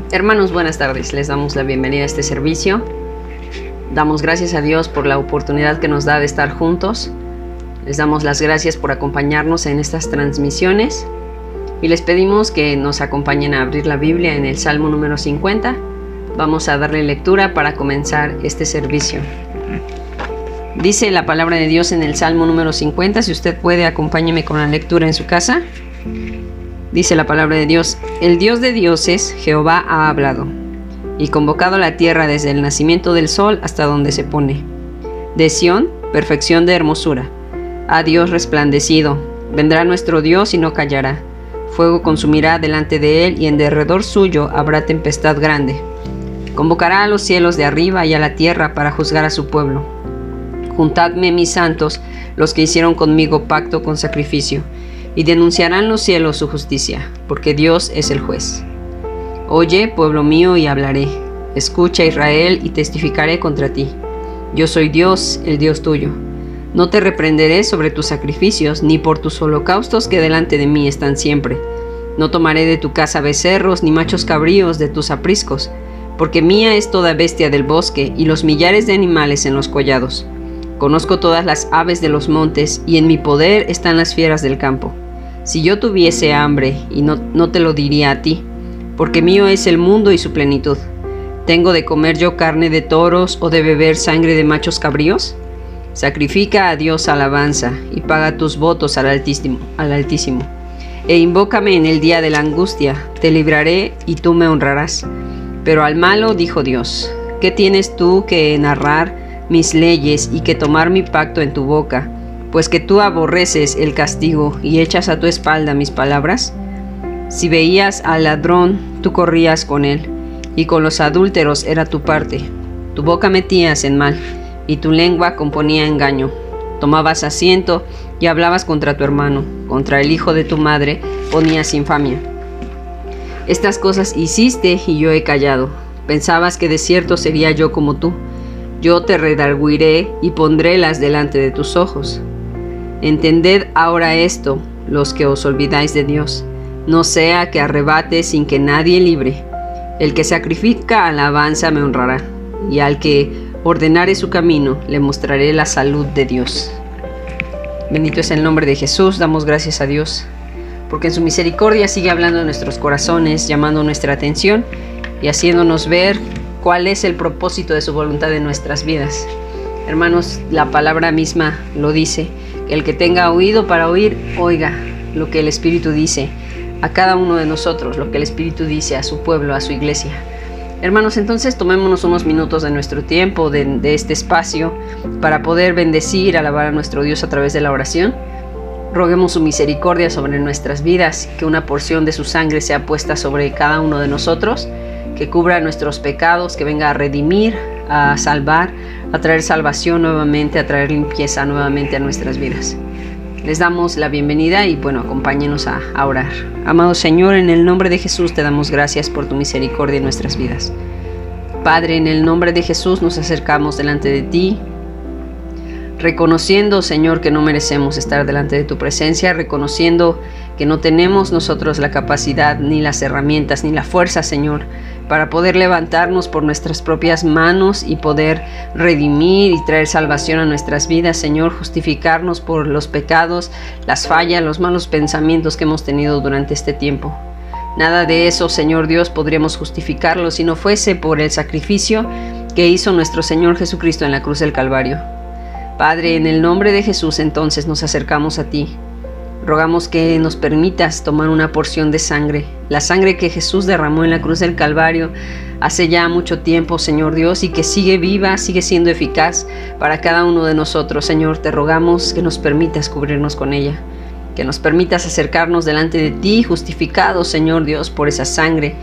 Hermanos, buenas tardes. Les damos la bienvenida a este servicio. Damos gracias a Dios por la oportunidad que nos da de estar juntos. Les damos las gracias por acompañarnos en estas transmisiones y les pedimos que nos acompañen a abrir la Biblia en el Salmo número 50. Vamos a darle lectura para comenzar este servicio. Dice la palabra de Dios en el Salmo número 50. Si usted puede, acompáñeme con la lectura en su casa. Dice la palabra de Dios: el Dios de dioses, Jehová, ha hablado, y convocado la tierra desde el nacimiento del sol hasta donde se pone. De Sión, perfección de hermosura. Ha Dios resplandecido. Vendrá nuestro Dios y no callará. Fuego consumirá delante de él, y en derredor suyo habrá tempestad grande. Convocará a los cielos de arriba y a la tierra para juzgar a su pueblo. Juntadme, mis santos, los que hicieron conmigo pacto con sacrificio, y denunciarán los cielos su justicia, porque Dios es el juez. Oye, pueblo mío, y hablaré. Escucha, Israel, y testificaré contra ti. Yo soy Dios, el Dios tuyo. No te reprenderé sobre tus sacrificios, ni por tus holocaustos que delante de mí están siempre. No tomaré de tu casa becerros, ni machos cabríos de tus apriscos, porque mía es toda bestia del bosque, y los millares de animales en los collados. Conozco todas las aves de los montes, y en mi poder están las fieras del campo. Si yo tuviese hambre, y no te lo diría a ti, porque mío es el mundo y su plenitud. ¿Tengo de comer yo carne de toros o de beber sangre de machos cabríos? Sacrifica a Dios alabanza y paga tus votos al Altísimo. E invócame en el día de la angustia, te libraré y tú me honrarás. Pero al malo dijo Dios: ¿qué tienes tú que narrar mis leyes y que tomar mi pacto en tu boca? Pues que tú aborreces el castigo y echas a tu espalda mis palabras. Si veías al ladrón, tú corrías con él, y con los adúlteros era tu parte. Tu boca metías en mal, y tu lengua componía engaño. Tomabas asiento y hablabas contra tu hermano, contra el hijo de tu madre ponías infamia. Estas cosas hiciste y yo he callado. Pensabas que de cierto sería yo como tú. Yo te redarguiré y pondrélas delante de tus ojos. Entended ahora esto, los que os olvidáis de Dios, no sea que arrebate sin que nadie libre. El que sacrifica alabanza me honrará, y al que ordenare su camino le mostraré la salud de Dios. Bendito es el nombre de Jesús. Damos gracias a Dios, porque en su misericordia sigue hablando en nuestros corazones, llamando nuestra atención y haciéndonos ver cuál es el propósito de su voluntad en nuestras vidas. Hermanos, la palabra misma lo dice: el que tenga oído para oír, oiga lo que el Espíritu dice a cada uno de nosotros, lo que el Espíritu dice a su pueblo, a su iglesia. Hermanos, entonces tomémonos unos minutos de nuestro tiempo, de este espacio, para poder bendecir, alabar a nuestro Dios a través de la oración. Roguemos su misericordia sobre nuestras vidas, que una porción de su sangre sea puesta sobre cada uno de nosotros, que cubra nuestros pecados, que venga a redimir, a salvar, a traer salvación nuevamente, a traer limpieza nuevamente a nuestras vidas. Les damos la bienvenida y acompáñenos a orar. Amado Señor, en el nombre de Jesús te damos gracias por tu misericordia en nuestras vidas. Padre, en el nombre de Jesús nos acercamos delante de ti, reconociendo, Señor, que no merecemos estar delante de tu presencia, reconociendo que no tenemos nosotros la capacidad, ni las herramientas, ni la fuerza, Señor, para poder levantarnos por nuestras propias manos y poder redimir y traer salvación a nuestras vidas, Señor, justificarnos por los pecados, las fallas, los malos pensamientos que hemos tenido durante este tiempo. Nada de eso, Señor Dios, podríamos justificarlo si no fuese por el sacrificio que hizo nuestro Señor Jesucristo en la cruz del Calvario. Padre, en el nombre de Jesús, entonces nos acercamos a ti. Rogamos que nos permitas tomar una porción de sangre, la sangre que Jesús derramó en la cruz del Calvario hace ya mucho tiempo, Señor Dios, y que sigue viva, sigue siendo eficaz para cada uno de nosotros. Señor, te rogamos que nos permitas cubrirnos con ella, que nos permitas acercarnos delante de ti, justificados, Señor Dios, por esa sangre,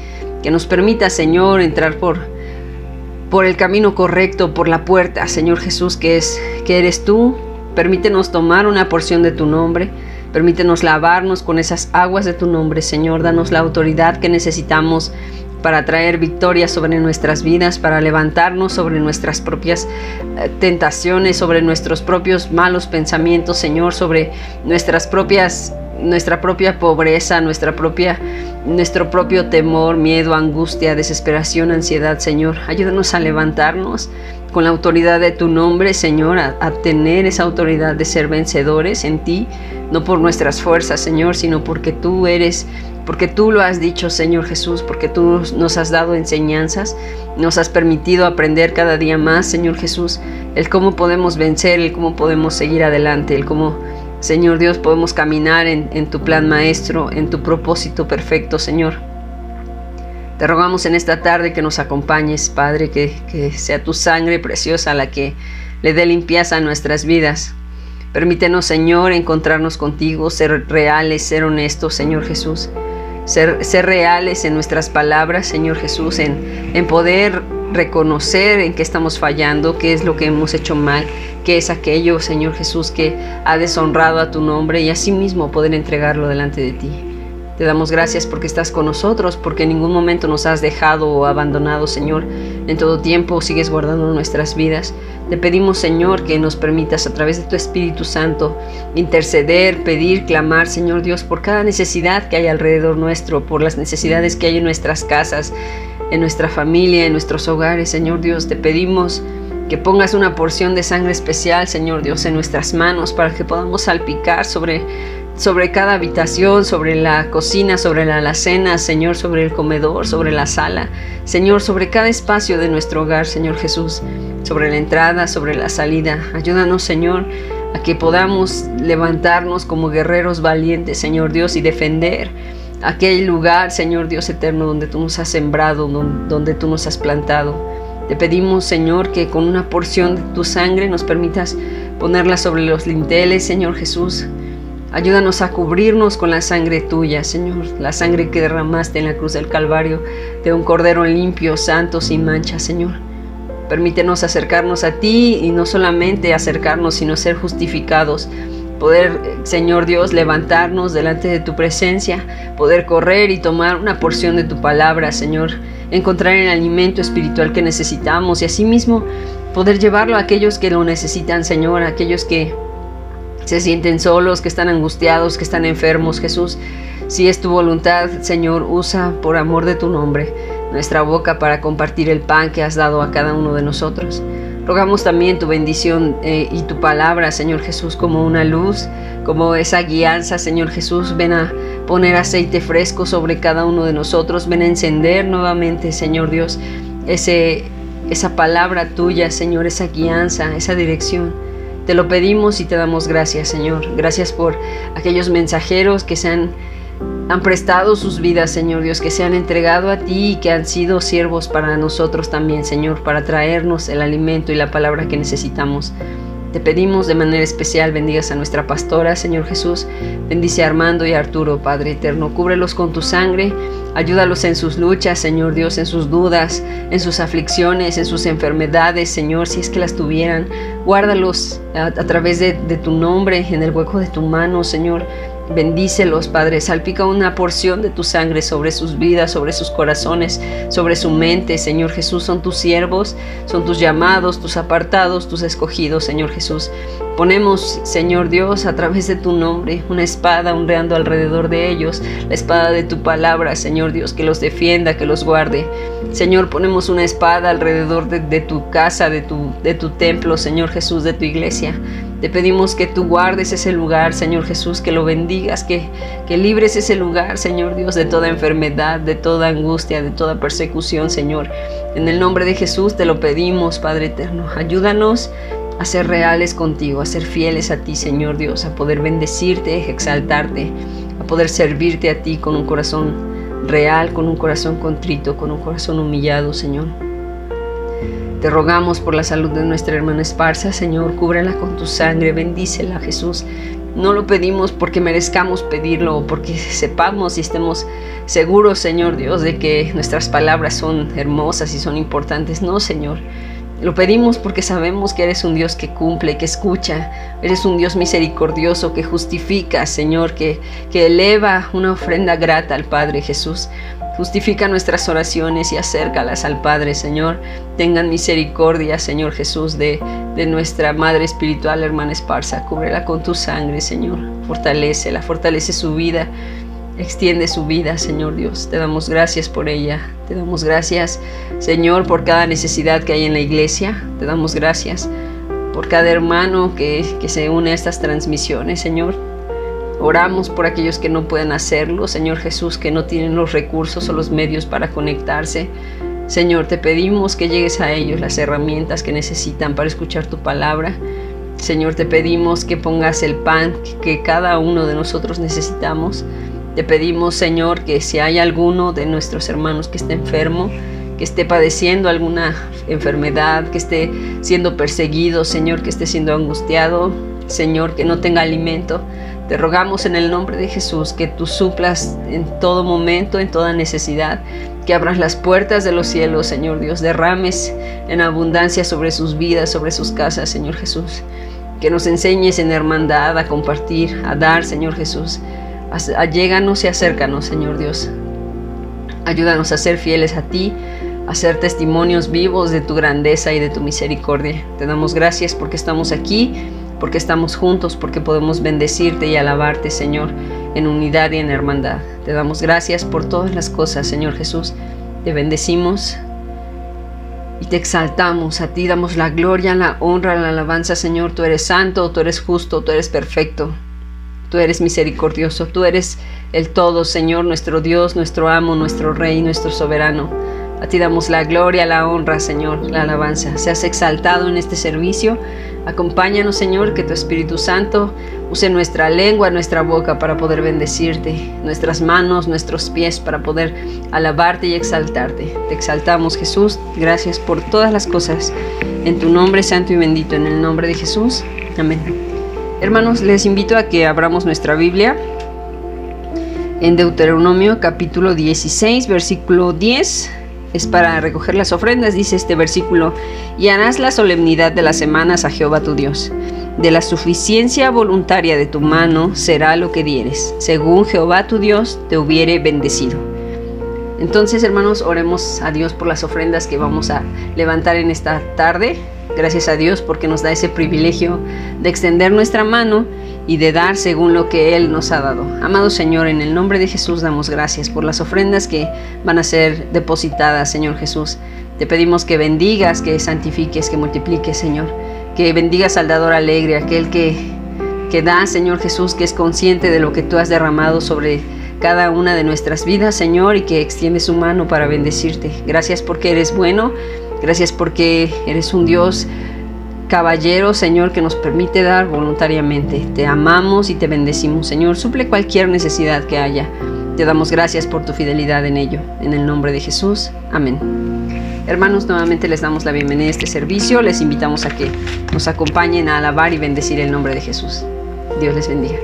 que nos permitas, Señor, entrar por el camino correcto, por la puerta, Señor Jesús, que eres tú. Permítenos tomar una porción de tu nombre. Permítenos lavarnos con esas aguas de tu nombre, Señor. Danos la autoridad que necesitamos para traer victoria sobre nuestras vidas, para levantarnos sobre nuestras propias tentaciones, sobre nuestros propios malos pensamientos, Señor, sobre nuestras propias nuestra propia pobreza, nuestro propio temor, miedo, angustia, desesperación, ansiedad, Señor. Ayúdanos a levantarnos con la autoridad de tu nombre, Señor, a tener esa autoridad de ser vencedores en ti, no por nuestras fuerzas, Señor, sino porque tú lo has dicho, Señor Jesús, porque tú nos has dado enseñanzas, nos has permitido aprender cada día más, Señor Jesús, el cómo podemos vencer, el cómo podemos seguir adelante, el cómo, Señor Dios, podemos caminar en tu plan maestro, en tu propósito perfecto, Señor. Te rogamos en esta tarde que nos acompañes, Padre, que sea tu sangre preciosa la que le dé limpieza a nuestras vidas. Permítenos, Señor, encontrarnos contigo, ser reales, ser honestos, Señor Jesús. Ser reales en nuestras palabras, Señor Jesús, en poder reconocer en qué estamos fallando, qué es lo que hemos hecho mal, qué es aquello, Señor Jesús, que ha deshonrado a tu nombre, y asimismo poder entregarlo delante de ti. Te damos gracias porque estás con nosotros, porque en ningún momento nos has dejado o abandonado, Señor. En todo tiempo sigues guardando nuestras vidas. Te pedimos, Señor, que nos permitas a través de tu Espíritu Santo interceder, pedir, clamar, Señor Dios, por cada necesidad que hay alrededor nuestro, por las necesidades que hay en nuestras casas, en nuestra familia, en nuestros hogares, Señor Dios. Te pedimos que pongas una porción de sangre especial, Señor Dios, en nuestras manos para que podamos salpicar sobre cada habitación, sobre la cocina, sobre la alacena, Señor, sobre el comedor, sobre la sala, Señor, sobre cada espacio de nuestro hogar, Señor Jesús, sobre la entrada, sobre la salida. Ayúdanos, Señor, a que podamos levantarnos como guerreros valientes, Señor Dios, y defender aquel lugar, Señor Dios eterno, donde tú nos has sembrado, donde tú nos has plantado. Te pedimos, Señor, que con una porción de tu sangre nos permitas ponerla sobre los linteles, Señor Jesús. Ayúdanos a cubrirnos con la sangre tuya, Señor, la sangre que derramaste en la cruz del Calvario, de un cordero limpio, santo, sin mancha, Señor. Permítenos acercarnos a ti, y no solamente acercarnos, sino ser justificados. Poder, Señor Dios, levantarnos delante de tu presencia, poder correr y tomar una porción de tu palabra, Señor, encontrar el alimento espiritual que necesitamos, y asimismo poder llevarlo a aquellos que lo necesitan, Señor, a aquellos que se sienten solos, que están angustiados, que están enfermos. Jesús, si es tu voluntad, Señor, usa por amor de tu nombre nuestra boca para compartir el pan que has dado a cada uno de nosotros. Rogamos también tu bendición y tu palabra, Señor Jesús, como una luz, como esa guianza, Señor Jesús. Ven a poner aceite fresco sobre cada uno de nosotros. Ven a encender nuevamente, Señor Dios, esa palabra tuya, Señor, esa guianza, esa dirección. Te lo pedimos y te damos gracias, Señor. Gracias por aquellos mensajeros que han prestado sus vidas, Señor Dios, que se han entregado a ti y que han sido siervos para nosotros también, Señor, para traernos el alimento y la palabra que necesitamos. Te pedimos de manera especial bendigas a nuestra pastora, Señor Jesús. Bendice a Armando y a Arturo, Padre eterno. Cúbrelos con tu sangre. Ayúdalos en sus luchas, Señor Dios, en sus dudas, en sus aflicciones, en sus enfermedades, Señor, si es que las tuvieran. Guárdalos a través de tu nombre, en el hueco de tu mano, Señor. Bendícelos, Padre. Salpica una porción de tu sangre sobre sus vidas, sobre sus corazones, sobre su mente, Señor Jesús. Son tus siervos, son tus llamados, tus apartados, tus escogidos, Señor Jesús. Ponemos, Señor Dios, a través de tu nombre, una espada ondeando alrededor de ellos, la espada de tu palabra, Señor Dios, que los defienda, que los guarde. Señor, ponemos una espada alrededor de tu casa, de tu templo, Señor Jesús, de tu iglesia. Te pedimos que tú guardes ese lugar, Señor Jesús, que lo bendigas, que libres ese lugar, Señor Dios, de toda enfermedad, de toda angustia, de toda persecución, Señor. En el nombre de Jesús te lo pedimos, Padre eterno. Ayúdanos a ser reales contigo, a ser fieles a ti, Señor Dios, a poder bendecirte, exaltarte, a poder servirte a ti con un corazón real, con un corazón contrito, con un corazón humillado, Señor. Te rogamos por la salud de nuestra hermana Esparza, Señor. Cúbrela con tu sangre, bendícela, Jesús. No lo pedimos porque merezcamos pedirlo o porque sepamos y estemos seguros, Señor Dios, de que nuestras palabras son hermosas y son importantes. No, Señor. Lo pedimos porque sabemos que eres un Dios que cumple, que escucha. Eres un Dios misericordioso que justifica, Señor, que eleva una ofrenda grata al Padre Jesús. Justifica nuestras oraciones y acércalas al Padre, Señor. Tengan misericordia, Señor Jesús, de nuestra Madre Espiritual, hermana Esparza. Cúbrela con tu sangre, Señor. Fortalécela, fortalece su vida. Extiende su vida, Señor Dios. Te damos gracias por ella. Te damos gracias, Señor, por cada necesidad que hay en la iglesia. Te damos gracias por cada hermano que se une a estas transmisiones, Señor. Oramos por aquellos que no pueden hacerlo, Señor Jesús, que no tienen los recursos o los medios para conectarse. Señor, te pedimos que llegues a ellos las herramientas que necesitan para escuchar tu palabra. Señor, te pedimos que pongas el pan que cada uno de nosotros necesitamos. Te pedimos, Señor, que si hay alguno de nuestros hermanos que esté enfermo, que esté padeciendo alguna enfermedad, que esté siendo perseguido, Señor, que esté siendo angustiado, Señor, que no tenga alimento, te rogamos en el nombre de Jesús que tú suplas en todo momento, en toda necesidad, que abras las puertas de los cielos, Señor Dios, derrames en abundancia sobre sus vidas, sobre sus casas, Señor Jesús, que nos enseñes en hermandad a compartir, a dar, Señor Jesús. Alléganos y acércanos, Señor Dios. Ayúdanos a ser fieles a ti, a ser testimonios vivos de tu grandeza y de tu misericordia. Te damos gracias porque estamos aquí, porque estamos juntos, porque podemos bendecirte y alabarte, Señor, en unidad y en hermandad. Te damos gracias por todas las cosas, Señor Jesús. Te bendecimos y te exaltamos. A ti damos la gloria, la honra, la alabanza, Señor. Tú eres santo, tú eres justo, tú eres perfecto. Tú eres misericordioso, tú eres el todo, Señor, nuestro Dios, nuestro amo, nuestro Rey, nuestro soberano. A ti damos la gloria, la honra, Señor, la alabanza. Seas exaltado en este servicio. Acompáñanos, Señor, que tu Espíritu Santo use nuestra lengua, nuestra boca para poder bendecirte, nuestras manos, nuestros pies para poder alabarte y exaltarte. Te exaltamos, Jesús. Gracias por todas las cosas. En tu nombre santo y bendito, en el nombre de Jesús. Amén. Hermanos, les invito a que abramos nuestra Biblia en Deuteronomio capítulo 16, versículo 10. Es para recoger las ofrendas, dice este versículo: y harás la solemnidad de las semanas a Jehová tu Dios. De la suficiencia voluntaria de tu mano será lo que dieres, según Jehová tu Dios te hubiere bendecido. Entonces, hermanos, oremos a Dios por las ofrendas que vamos a levantar en esta tarde. Gracias a Dios porque nos da ese privilegio de extender nuestra mano y de dar según lo que Él nos ha dado. Amado Señor, en el nombre de Jesús damos gracias por las ofrendas que van a ser depositadas, Señor Jesús. Te pedimos que bendigas, que santifiques, que multipliques, Señor. Que bendigas al dador alegre, aquel que da, Señor Jesús, que es consciente de lo que tú has derramado sobre cada una de nuestras vidas, Señor, y que extiende su mano para bendecirte. Gracias porque eres bueno. Gracias porque eres un Dios caballero, Señor, que nos permite dar voluntariamente. Te amamos y te bendecimos, Señor. Suple cualquier necesidad que haya. Te damos gracias por tu fidelidad en ello. En el nombre de Jesús. Amén. Hermanos, nuevamente les damos la bienvenida a este servicio. Les invitamos a que nos acompañen a alabar y bendecir el nombre de Jesús. Dios les bendiga.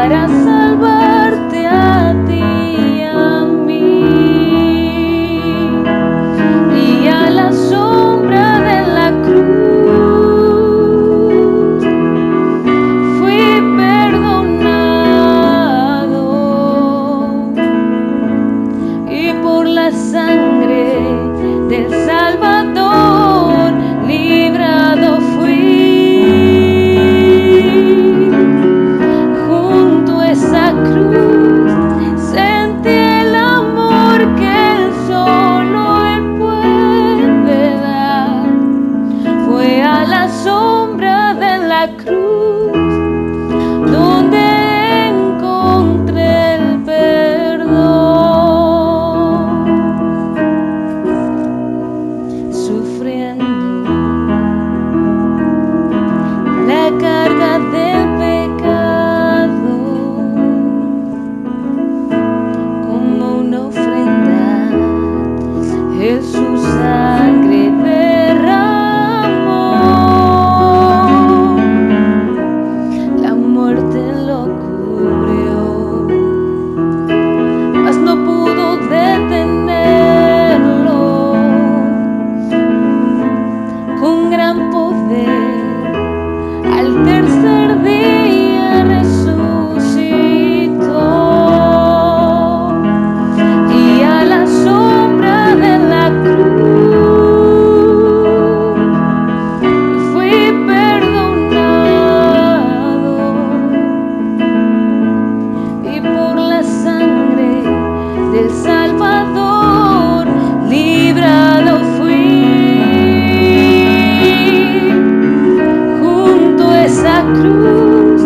para salvarte a ti y a mí, y a la sombra de la cruz fui perdonado, y por la sangre del Salvador librado fui. Junto a la sombra de la cruz, donde encontré el perdón, sufriendo la carga del pecado, como una ofrenda, Jesús sangre derramó, la muerte lo cubrió, mas no pudo detenerlo. Con gran poder al tercer día resucitó, y a la sombra de la cruz fui perdonado, y por la sangre del Salvador librado fui. Junto a esa cruz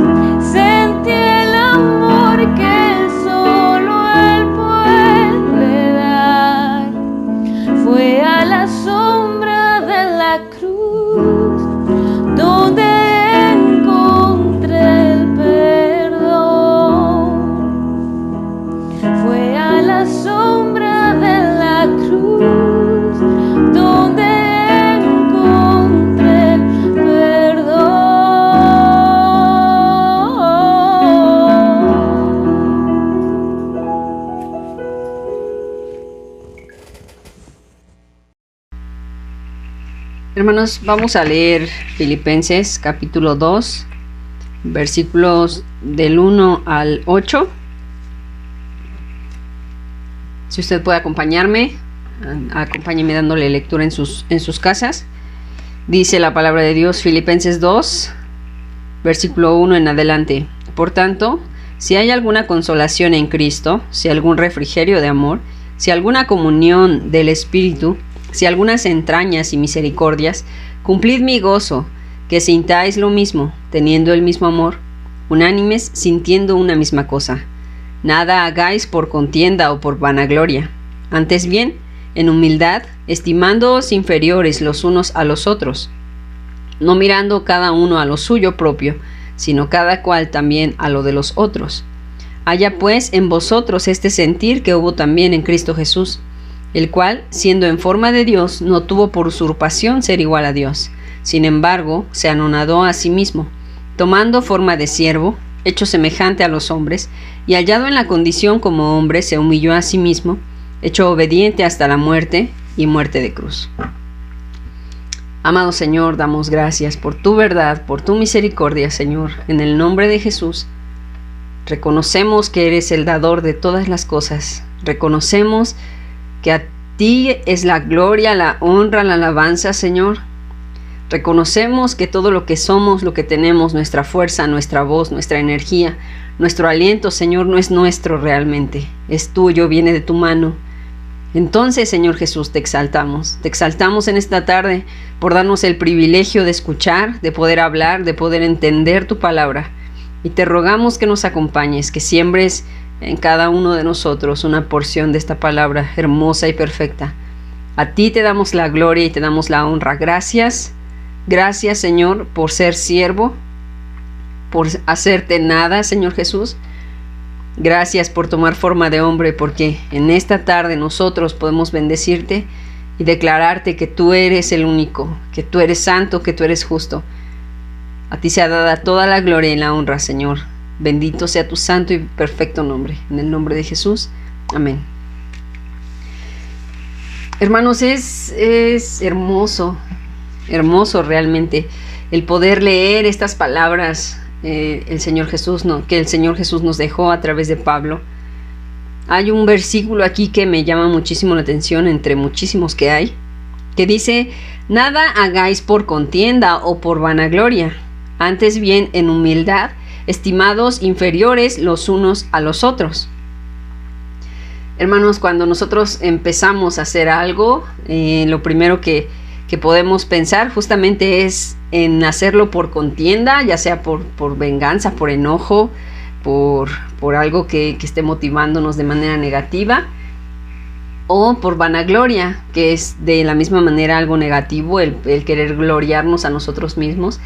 sentí el amor que solo Él puede dar. Fue a la sombra de la cruz donde encontré el perdón. Fue a la sombra de la cruz donde encontré el perdón. Hermanos, vamos a leer Filipenses capítulo 2, versículos del 1 al 8. Si usted puede acompañarme, acompáñeme dándole lectura en sus casas. Dice la palabra de Dios, Filipenses 2, versículo 1 en adelante. Por tanto, si hay alguna consolación en Cristo, si algún refrigerio de amor, si alguna comunión del Espíritu, si algunas entrañas y misericordias, cumplid mi gozo, que sintáis lo mismo, teniendo el mismo amor, unánimes, sintiendo una misma cosa. Nada hagáis por contienda o por vanagloria, antes bien, en humildad, estimándoos inferiores los unos a los otros, no mirando cada uno a lo suyo propio, sino cada cual también a lo de los otros. Haya pues en vosotros este sentir que hubo también en Cristo Jesús, el cual, siendo en forma de Dios, no tuvo por usurpación ser igual a Dios. Sin embargo, se anonadó a sí mismo, tomando forma de siervo, hecho semejante a los hombres, y hallado en la condición como hombre, se humilló a sí mismo, hecho obediente hasta la muerte y muerte de cruz. Amado Señor, damos gracias por tu verdad, por tu misericordia, Señor. En el nombre de Jesús, reconocemos que eres el dador de todas las cosas. Reconocemos que a ti es la gloria, la honra, la alabanza, Señor. Reconocemos que todo lo que somos, lo que tenemos, nuestra fuerza, nuestra voz, nuestra energía, nuestro aliento, Señor, no es nuestro realmente. Es tuyo, viene de tu mano. Entonces, Señor Jesús, te exaltamos. Te exaltamos en esta tarde por darnos el privilegio de escuchar, de poder hablar, de poder entender tu palabra. Y te rogamos que nos acompañes, que siembres en cada uno de nosotros una porción de esta palabra hermosa y perfecta. A ti te damos la gloria y te damos la honra. Gracias, gracias, Señor, por ser siervo, por hacerte nada, Señor Jesús. Gracias por tomar forma de hombre, porque en esta tarde nosotros podemos bendecirte y declararte que tú eres el único, que tú eres santo, que tú eres justo. A ti sea dada toda la gloria y la honra, Señor. Bendito sea tu santo y perfecto nombre. En el nombre de Jesús. Amén. Hermanos, es hermoso, hermoso realmente el poder leer estas palabras que el Señor Jesús nos dejó a través de Pablo. Hay un versículo aquí que me llama muchísimo la atención, entre muchísimos que hay, que dice: nada hagáis por contienda o por vanagloria, antes bien en humildad, estimados inferiores los unos a los otros. Hermanos, cuando nosotros empezamos a hacer algo, lo primero que podemos pensar justamente es en hacerlo por contienda, ya sea por venganza, por enojo, por algo que esté motivándonos de manera negativa, o por vanagloria, que es de la misma manera algo negativo, el querer gloriarnos a nosotros mismos,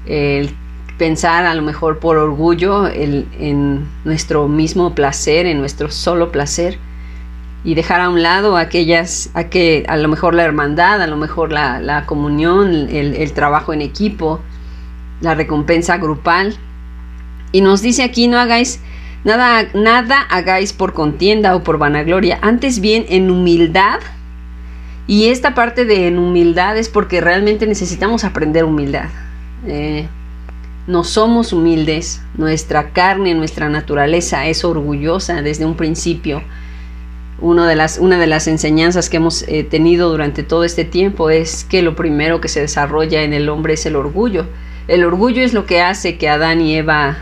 el pensar a lo mejor por orgullo en nuestro mismo placer, en nuestro solo placer, y dejar a un lado a lo mejor la hermandad, a lo mejor la comunión, el trabajo en equipo, la recompensa grupal. Y nos dice aquí: no hagáis nada hagáis por contienda o por vanagloria, antes bien en humildad. Y esta parte de en humildad es porque realmente necesitamos aprender humildad. No somos humildes, nuestra carne, nuestra naturaleza es orgullosa desde un principio. Una de las enseñanzas que hemos tenido durante todo este tiempo es que lo primero que se desarrolla en el hombre es el orgullo. El orgullo es lo que hace que Adán y Eva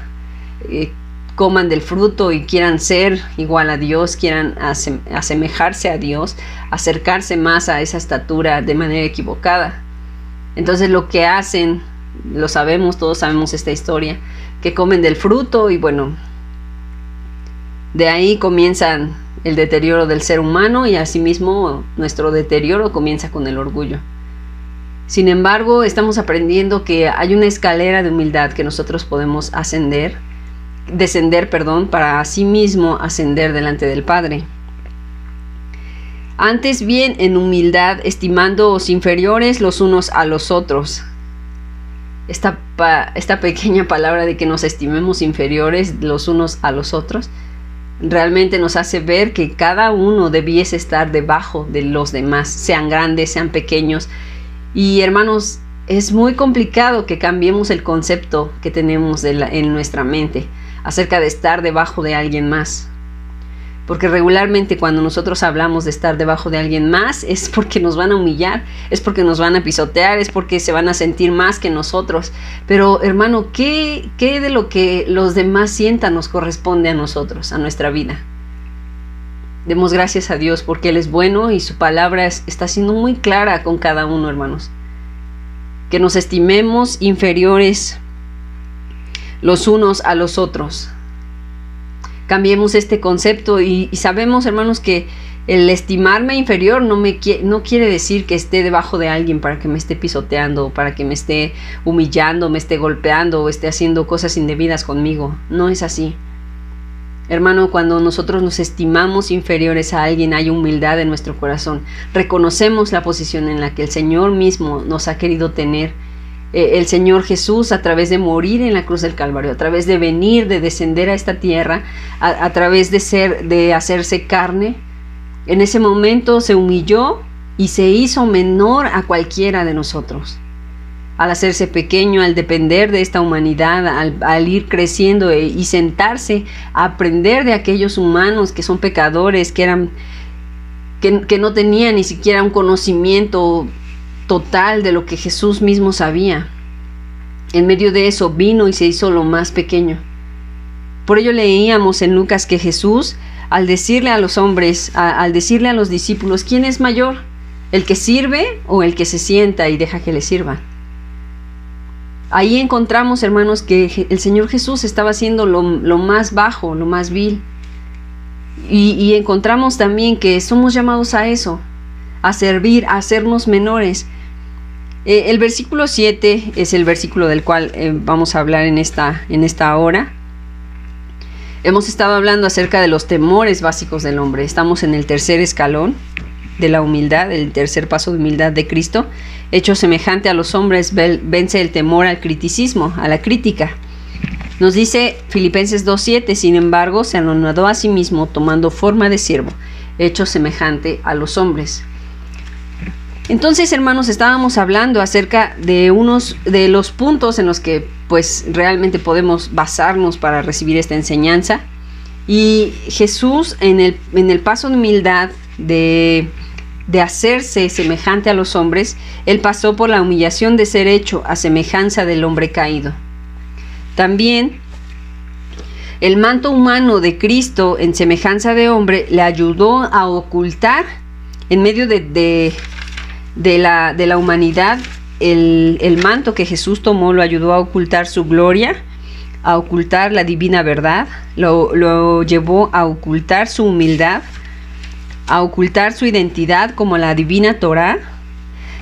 coman del fruto y quieran ser igual a Dios, quieran asemejarse a Dios, acercarse más a esa estatura de manera equivocada. Entonces lo que hacen, lo sabemos, todos sabemos esta historia, que comen del fruto y bueno, de ahí comienzan el deterioro del ser humano y asimismo nuestro deterioro comienza con el orgullo. Sin embargo, estamos aprendiendo que hay una escalera de humildad que nosotros podemos descender, para asimismo ascender delante del Padre. Antes bien, en humildad, estimándoos inferiores los unos a los otros. Esta pequeña palabra de que nos estimemos inferiores los unos a los otros realmente nos hace ver que cada uno debiese estar debajo de los demás, sean grandes, sean pequeños. Y hermanos, es muy complicado que cambiemos el concepto que tenemos en nuestra mente acerca de estar debajo de alguien más. Porque regularmente cuando nosotros hablamos de estar debajo de alguien más es porque nos van a humillar, es porque nos van a pisotear, es porque se van a sentir más que nosotros. Pero hermano, ¿qué de lo que los demás sientan nos corresponde a nosotros, a nuestra vida? Demos gracias a Dios porque Él es bueno y su palabra está siendo muy clara con cada uno, hermanos. Que nos estimemos inferiores los unos a los otros. Cambiemos este concepto y sabemos, hermanos, que el estimarme inferior no quiere decir que esté debajo de alguien para que me esté pisoteando, para que me esté humillando, me esté golpeando o esté haciendo cosas indebidas conmigo. No es así. Hermano, cuando nosotros nos estimamos inferiores a alguien, hay humildad en nuestro corazón. Reconocemos la posición en la que el Señor mismo nos ha querido tener. El Señor Jesús, a través de morir en la cruz del Calvario, a través de venir, de descender a esta tierra, a través de hacerse carne, en ese momento se humilló y se hizo menor a cualquiera de nosotros. Al hacerse pequeño, al depender de esta humanidad, al ir creciendo y sentarse a aprender de aquellos humanos que son pecadores, que no tenían ni siquiera un conocimiento total de lo que Jesús mismo sabía. En medio de eso vino y se hizo lo más pequeño. Por ello leíamos en Lucas que Jesús, al decirle a los hombres, al decirle a los discípulos, ¿quién es mayor? ¿El que sirve o el que se sienta y deja que le sirvan? Ahí encontramos, hermanos, que el Señor Jesús estaba haciendo lo más bajo, lo más vil. Y encontramos también que somos llamados a eso, a servir, a hacernos menores. El versículo 7 es el versículo del cual vamos a hablar en esta hora. Hemos estado hablando acerca de los temores básicos del hombre. Estamos en el tercer escalón de la humildad, el tercer paso de humildad de Cristo. Hecho semejante a los hombres, vence el temor al criticismo, a la crítica. Nos dice Filipenses 2:7, sin embargo, se anonadó a sí mismo, tomando forma de siervo, hecho semejante a los hombres. Entonces, hermanos, estábamos hablando acerca de unos de los puntos en los que pues realmente podemos basarnos para recibir esta enseñanza. Y Jesús en el paso de humildad de hacerse semejante a los hombres, Él pasó por la humillación de ser hecho a semejanza del hombre caído. También el manto humano de Cristo en semejanza de hombre le ayudó a ocultar en medio de la humanidad el manto que Jesús tomó lo ayudó a ocultar su gloria, a ocultar la divina verdad, lo llevó a ocultar su humildad, a ocultar su identidad como la divina Torá.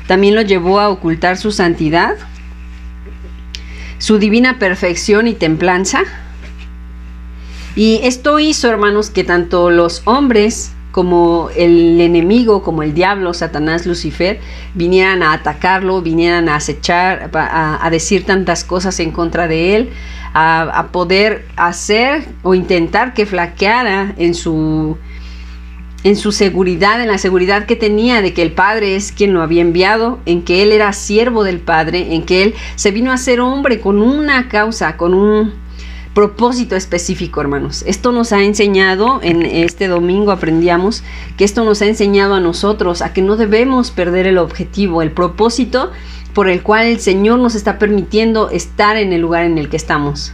También lo llevó a ocultar su santidad, su divina perfección y templanza. Y esto hizo, hermanos, que tanto los hombres como el enemigo, como el diablo, Satanás, Lucifer, vinieran a atacarlo, vinieran a acechar, a decir tantas cosas en contra de él, a poder hacer o intentar que flaqueara en su seguridad, en la seguridad que tenía de que el Padre es quien lo había enviado, en que él era siervo del Padre, en que él se vino a ser hombre con una causa, con un propósito específico, hermanos. Esto nos ha enseñado, en este domingo aprendíamos que esto nos ha enseñado a nosotros a que no debemos perder el objetivo, el propósito por el cual el Señor nos está permitiendo estar en el lugar en el que estamos.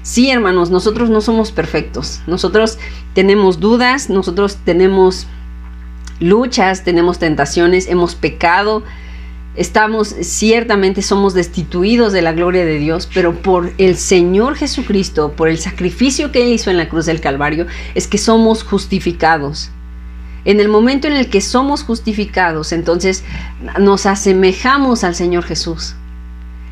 Sí, hermanos, nosotros no somos perfectos. Nosotros tenemos dudas, nosotros tenemos luchas, tenemos tentaciones, hemos pecado. Ciertamente somos destituidos de la gloria de Dios, pero por el Señor Jesucristo, por el sacrificio que Él hizo en la cruz del Calvario, es que somos justificados. En el momento en el que somos justificados, entonces nos asemejamos al Señor Jesús.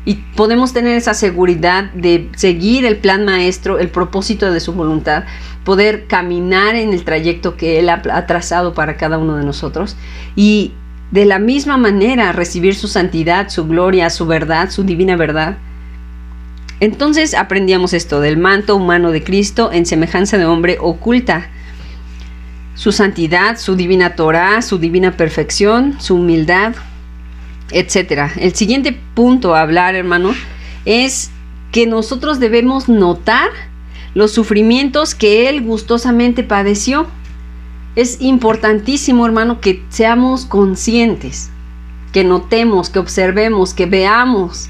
Y podemos tener esa seguridad de seguir el plan maestro, el propósito de su voluntad, poder caminar en el trayecto que Él ha trazado para cada uno de nosotros y de la misma manera recibir su santidad, su gloria, su verdad, su divina verdad. Entonces aprendíamos esto del manto humano de Cristo en semejanza de hombre oculta su santidad, su divina Torá, su divina perfección, su humildad, etcétera. El siguiente punto a hablar, hermano, es que nosotros debemos notar los sufrimientos que Él gustosamente padeció. Es importantísimo, hermano, que seamos conscientes, que notemos, que observemos, que veamos,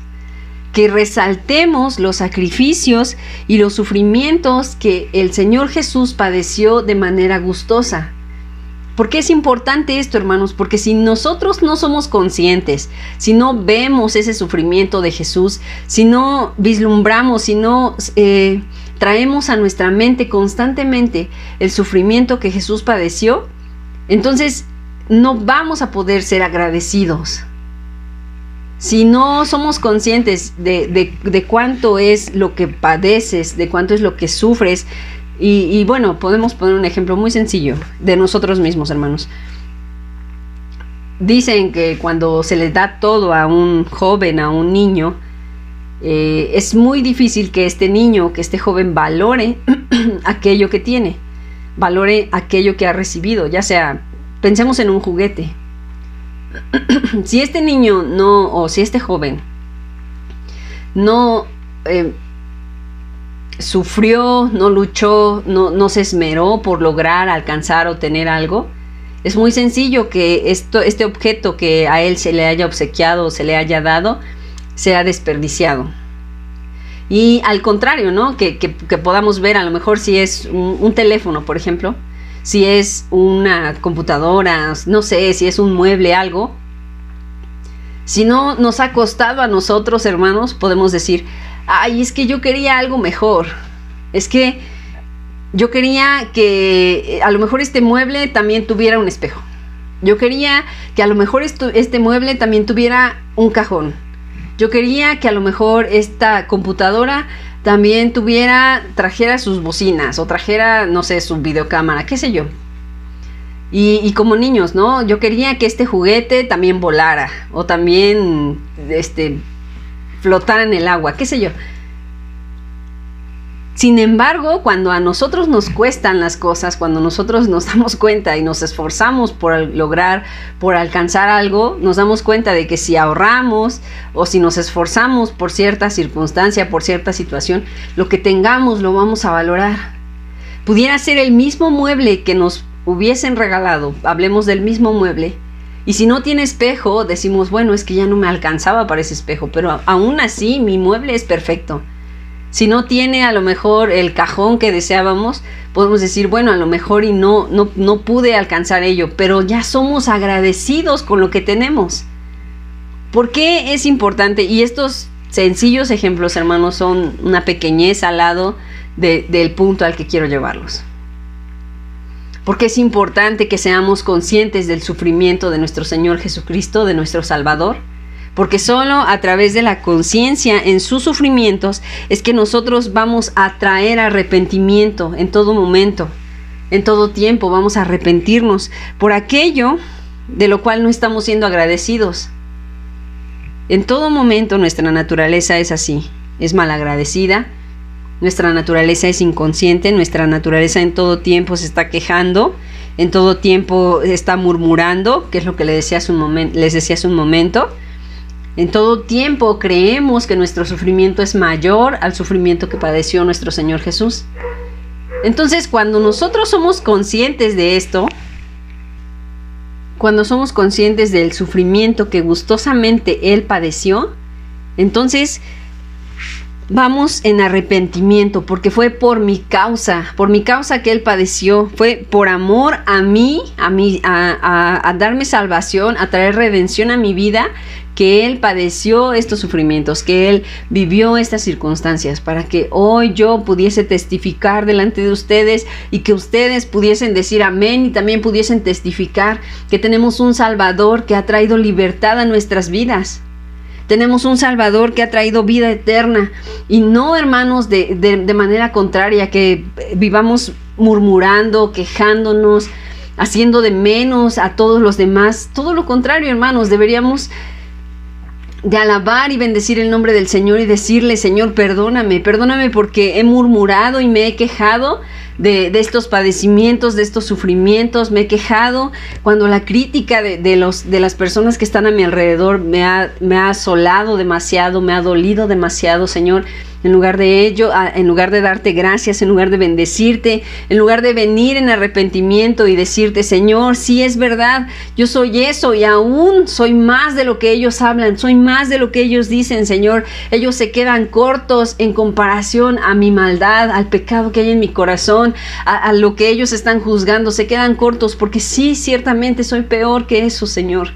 que resaltemos los sacrificios y los sufrimientos que el Señor Jesús padeció de manera gustosa. ¿Por qué es importante esto, hermanos? Porque si nosotros no somos conscientes, si no vemos ese sufrimiento de Jesús, si no vislumbramos, si no traemos a nuestra mente constantemente el sufrimiento que Jesús padeció, entonces no vamos a poder ser agradecidos. Si no somos conscientes de cuánto es lo que padeces, de cuánto es lo que sufres, y bueno, podemos poner un ejemplo muy sencillo de nosotros mismos, hermanos. Dicen que cuando se les da todo a un joven, a un niño, es muy difícil que este niño, que este joven valore aquello que tiene, valore aquello que ha recibido, ya sea, pensemos en un juguete. Si este niño no, o si este joven no sufrió, no luchó, no se esmeró por lograr, alcanzar o tener algo, es muy sencillo que este objeto que a él se le haya obsequiado o se le haya dado sea desperdiciado. Y al contrario, ¿no? Que podamos ver, a lo mejor si es un teléfono, por ejemplo, si es una computadora, no sé, si es un mueble, algo. Si no nos ha costado a nosotros, hermanos, podemos decir, ay, es que yo quería algo mejor. Es que yo quería que a lo mejor este mueble también tuviera un espejo. Yo quería que a lo mejor este mueble también tuviera un cajón. Yo quería que a lo mejor esta computadora también trajera sus bocinas o trajera, no sé, su videocámara, qué sé yo. Y como niños, ¿no? Yo quería que este juguete también volara o también flotara en el agua, qué sé yo. Sin embargo, cuando a nosotros nos cuestan las cosas, cuando nosotros nos damos cuenta y nos esforzamos por lograr, por alcanzar algo, nos damos cuenta de que si ahorramos o si nos esforzamos por cierta circunstancia, por cierta situación, lo que tengamos lo vamos a valorar. Pudiera ser el mismo mueble que nos hubiesen regalado, hablemos del mismo mueble, y si no tiene espejo, decimos, bueno, es que ya no me alcanzaba para ese espejo, pero aún así mi mueble es perfecto. Si no tiene a lo mejor el cajón que deseábamos, podemos decir, bueno, a lo mejor y no pude alcanzar ello, pero ya somos agradecidos con lo que tenemos. ¿Por qué es importante? Y estos sencillos ejemplos, hermanos, son una pequeñez al lado del punto al que quiero llevarlos. Porque es importante que seamos conscientes del sufrimiento de nuestro Señor Jesucristo, de nuestro Salvador. Porque solo a través de la conciencia en sus sufrimientos es que nosotros vamos a traer arrepentimiento en todo momento, en todo tiempo. Vamos a arrepentirnos por aquello de lo cual no estamos siendo agradecidos. En todo momento nuestra naturaleza es así, es malagradecida. Nuestra naturaleza es inconsciente, nuestra naturaleza en todo tiempo se está quejando, en todo tiempo está murmurando, que es lo que les decía hace un momento. En todo tiempo creemos que nuestro sufrimiento es mayor al sufrimiento que padeció nuestro Señor Jesús. Entonces, cuando nosotros somos conscientes de esto, cuando somos conscientes del sufrimiento que gustosamente Él padeció, entonces vamos en arrepentimiento, porque fue por mi causa que Él padeció, fue por amor a mí, a darme salvación, a traer redención a mi vida, que Él padeció estos sufrimientos, que Él vivió estas circunstancias, para que hoy yo pudiese testificar delante de ustedes y que ustedes pudiesen decir amén y también pudiesen testificar que tenemos un Salvador que ha traído libertad a nuestras vidas. Tenemos un Salvador que ha traído vida eterna y no, hermanos, de manera contraria, que vivamos murmurando, quejándonos, haciendo de menos a todos los demás. Todo lo contrario, hermanos, deberíamos de alabar y bendecir el nombre del Señor y decirle: Señor, perdóname porque he murmurado y me he quejado de estos padecimientos, de estos sufrimientos. Me he quejado cuando la crítica de las personas que están a mi alrededor me ha asolado demasiado, me ha dolido demasiado, Señor. En lugar de ello, en lugar de darte gracias, en lugar de bendecirte, en lugar de venir en arrepentimiento y decirte: Señor, sí es verdad, yo soy eso y aún soy más de lo que ellos hablan, soy más de lo que ellos dicen, Señor. Ellos se quedan cortos en comparación a mi maldad, al pecado que hay en mi corazón, a lo que ellos están juzgando. Se quedan cortos porque sí, ciertamente soy peor que eso, Señor.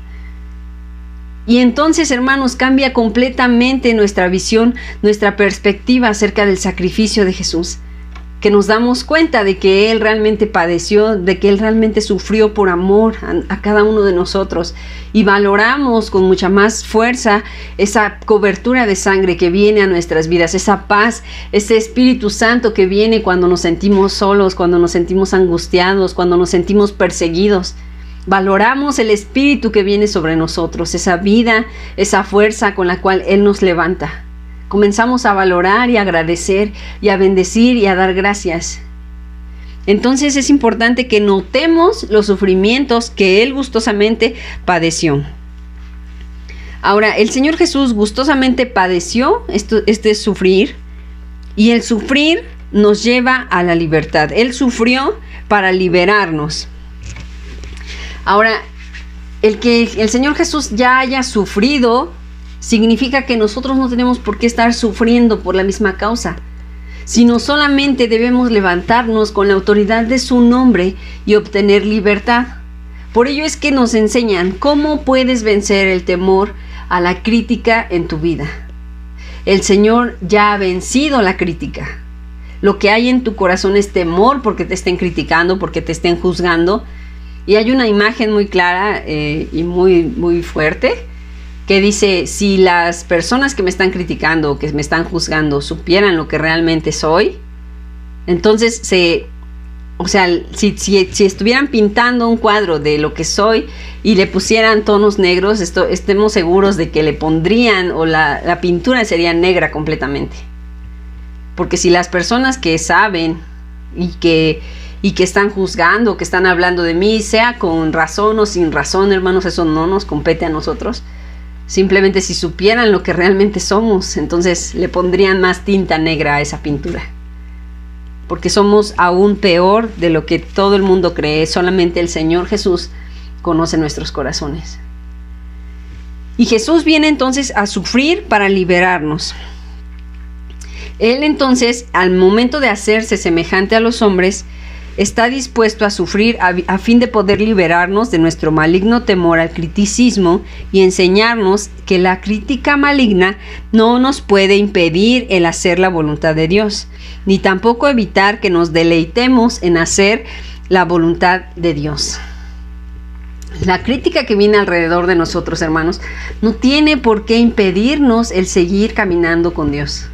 Y entonces, hermanos, cambia completamente nuestra visión, nuestra perspectiva acerca del sacrificio de Jesús. Que nos damos cuenta de que Él realmente padeció, de que Él realmente sufrió por amor a cada uno de nosotros. Y valoramos con mucha más fuerza esa cobertura de sangre que viene a nuestras vidas, esa paz, ese Espíritu Santo que viene cuando nos sentimos solos, cuando nos sentimos angustiados, cuando nos sentimos perseguidos. Valoramos el Espíritu que viene sobre nosotros, esa vida, esa fuerza con la cual Él nos levanta. Comenzamos a valorar y a agradecer y a bendecir y a dar gracias. Entonces es importante que notemos los sufrimientos que Él gustosamente padeció. Ahora, el Señor Jesús gustosamente padeció este sufrir, y el sufrir nos lleva a la libertad. Él sufrió para liberarnos. Ahora, el que el Señor Jesús ya haya sufrido significa que nosotros no tenemos por qué estar sufriendo por la misma causa, sino solamente debemos levantarnos con la autoridad de su nombre y obtener libertad. Por ello es que nos enseñan cómo puedes vencer el temor a la crítica en tu vida. El Señor ya ha vencido la crítica. Lo que hay en tu corazón es temor porque te estén criticando, porque te estén juzgando. Y hay una imagen muy clara y muy fuerte que dice: si las personas que me están criticando o que me están juzgando supieran lo que realmente soy, entonces si estuvieran pintando un cuadro de lo que soy y le pusieran tonos negros, estemos seguros de que le pondrían, o la pintura sería negra completamente. Porque si las personas que saben y que están juzgando, que están hablando de mí, sea con razón o sin razón, hermanos, eso no nos compete a nosotros. Simplemente si supieran lo que realmente somos, entonces le pondrían más tinta negra a esa pintura. Porque somos aún peor de lo que todo el mundo cree. Solamente el Señor Jesús conoce nuestros corazones. Y Jesús viene entonces a sufrir para liberarnos. Él entonces, al momento de hacerse semejante a los hombres, está dispuesto a sufrir a fin de poder liberarnos de nuestro maligno temor al criticismo y enseñarnos que la crítica maligna no nos puede impedir el hacer la voluntad de Dios, ni tampoco evitar que nos deleitemos en hacer la voluntad de Dios. La crítica que viene alrededor de nosotros, hermanos, no tiene por qué impedirnos el seguir caminando con Dios.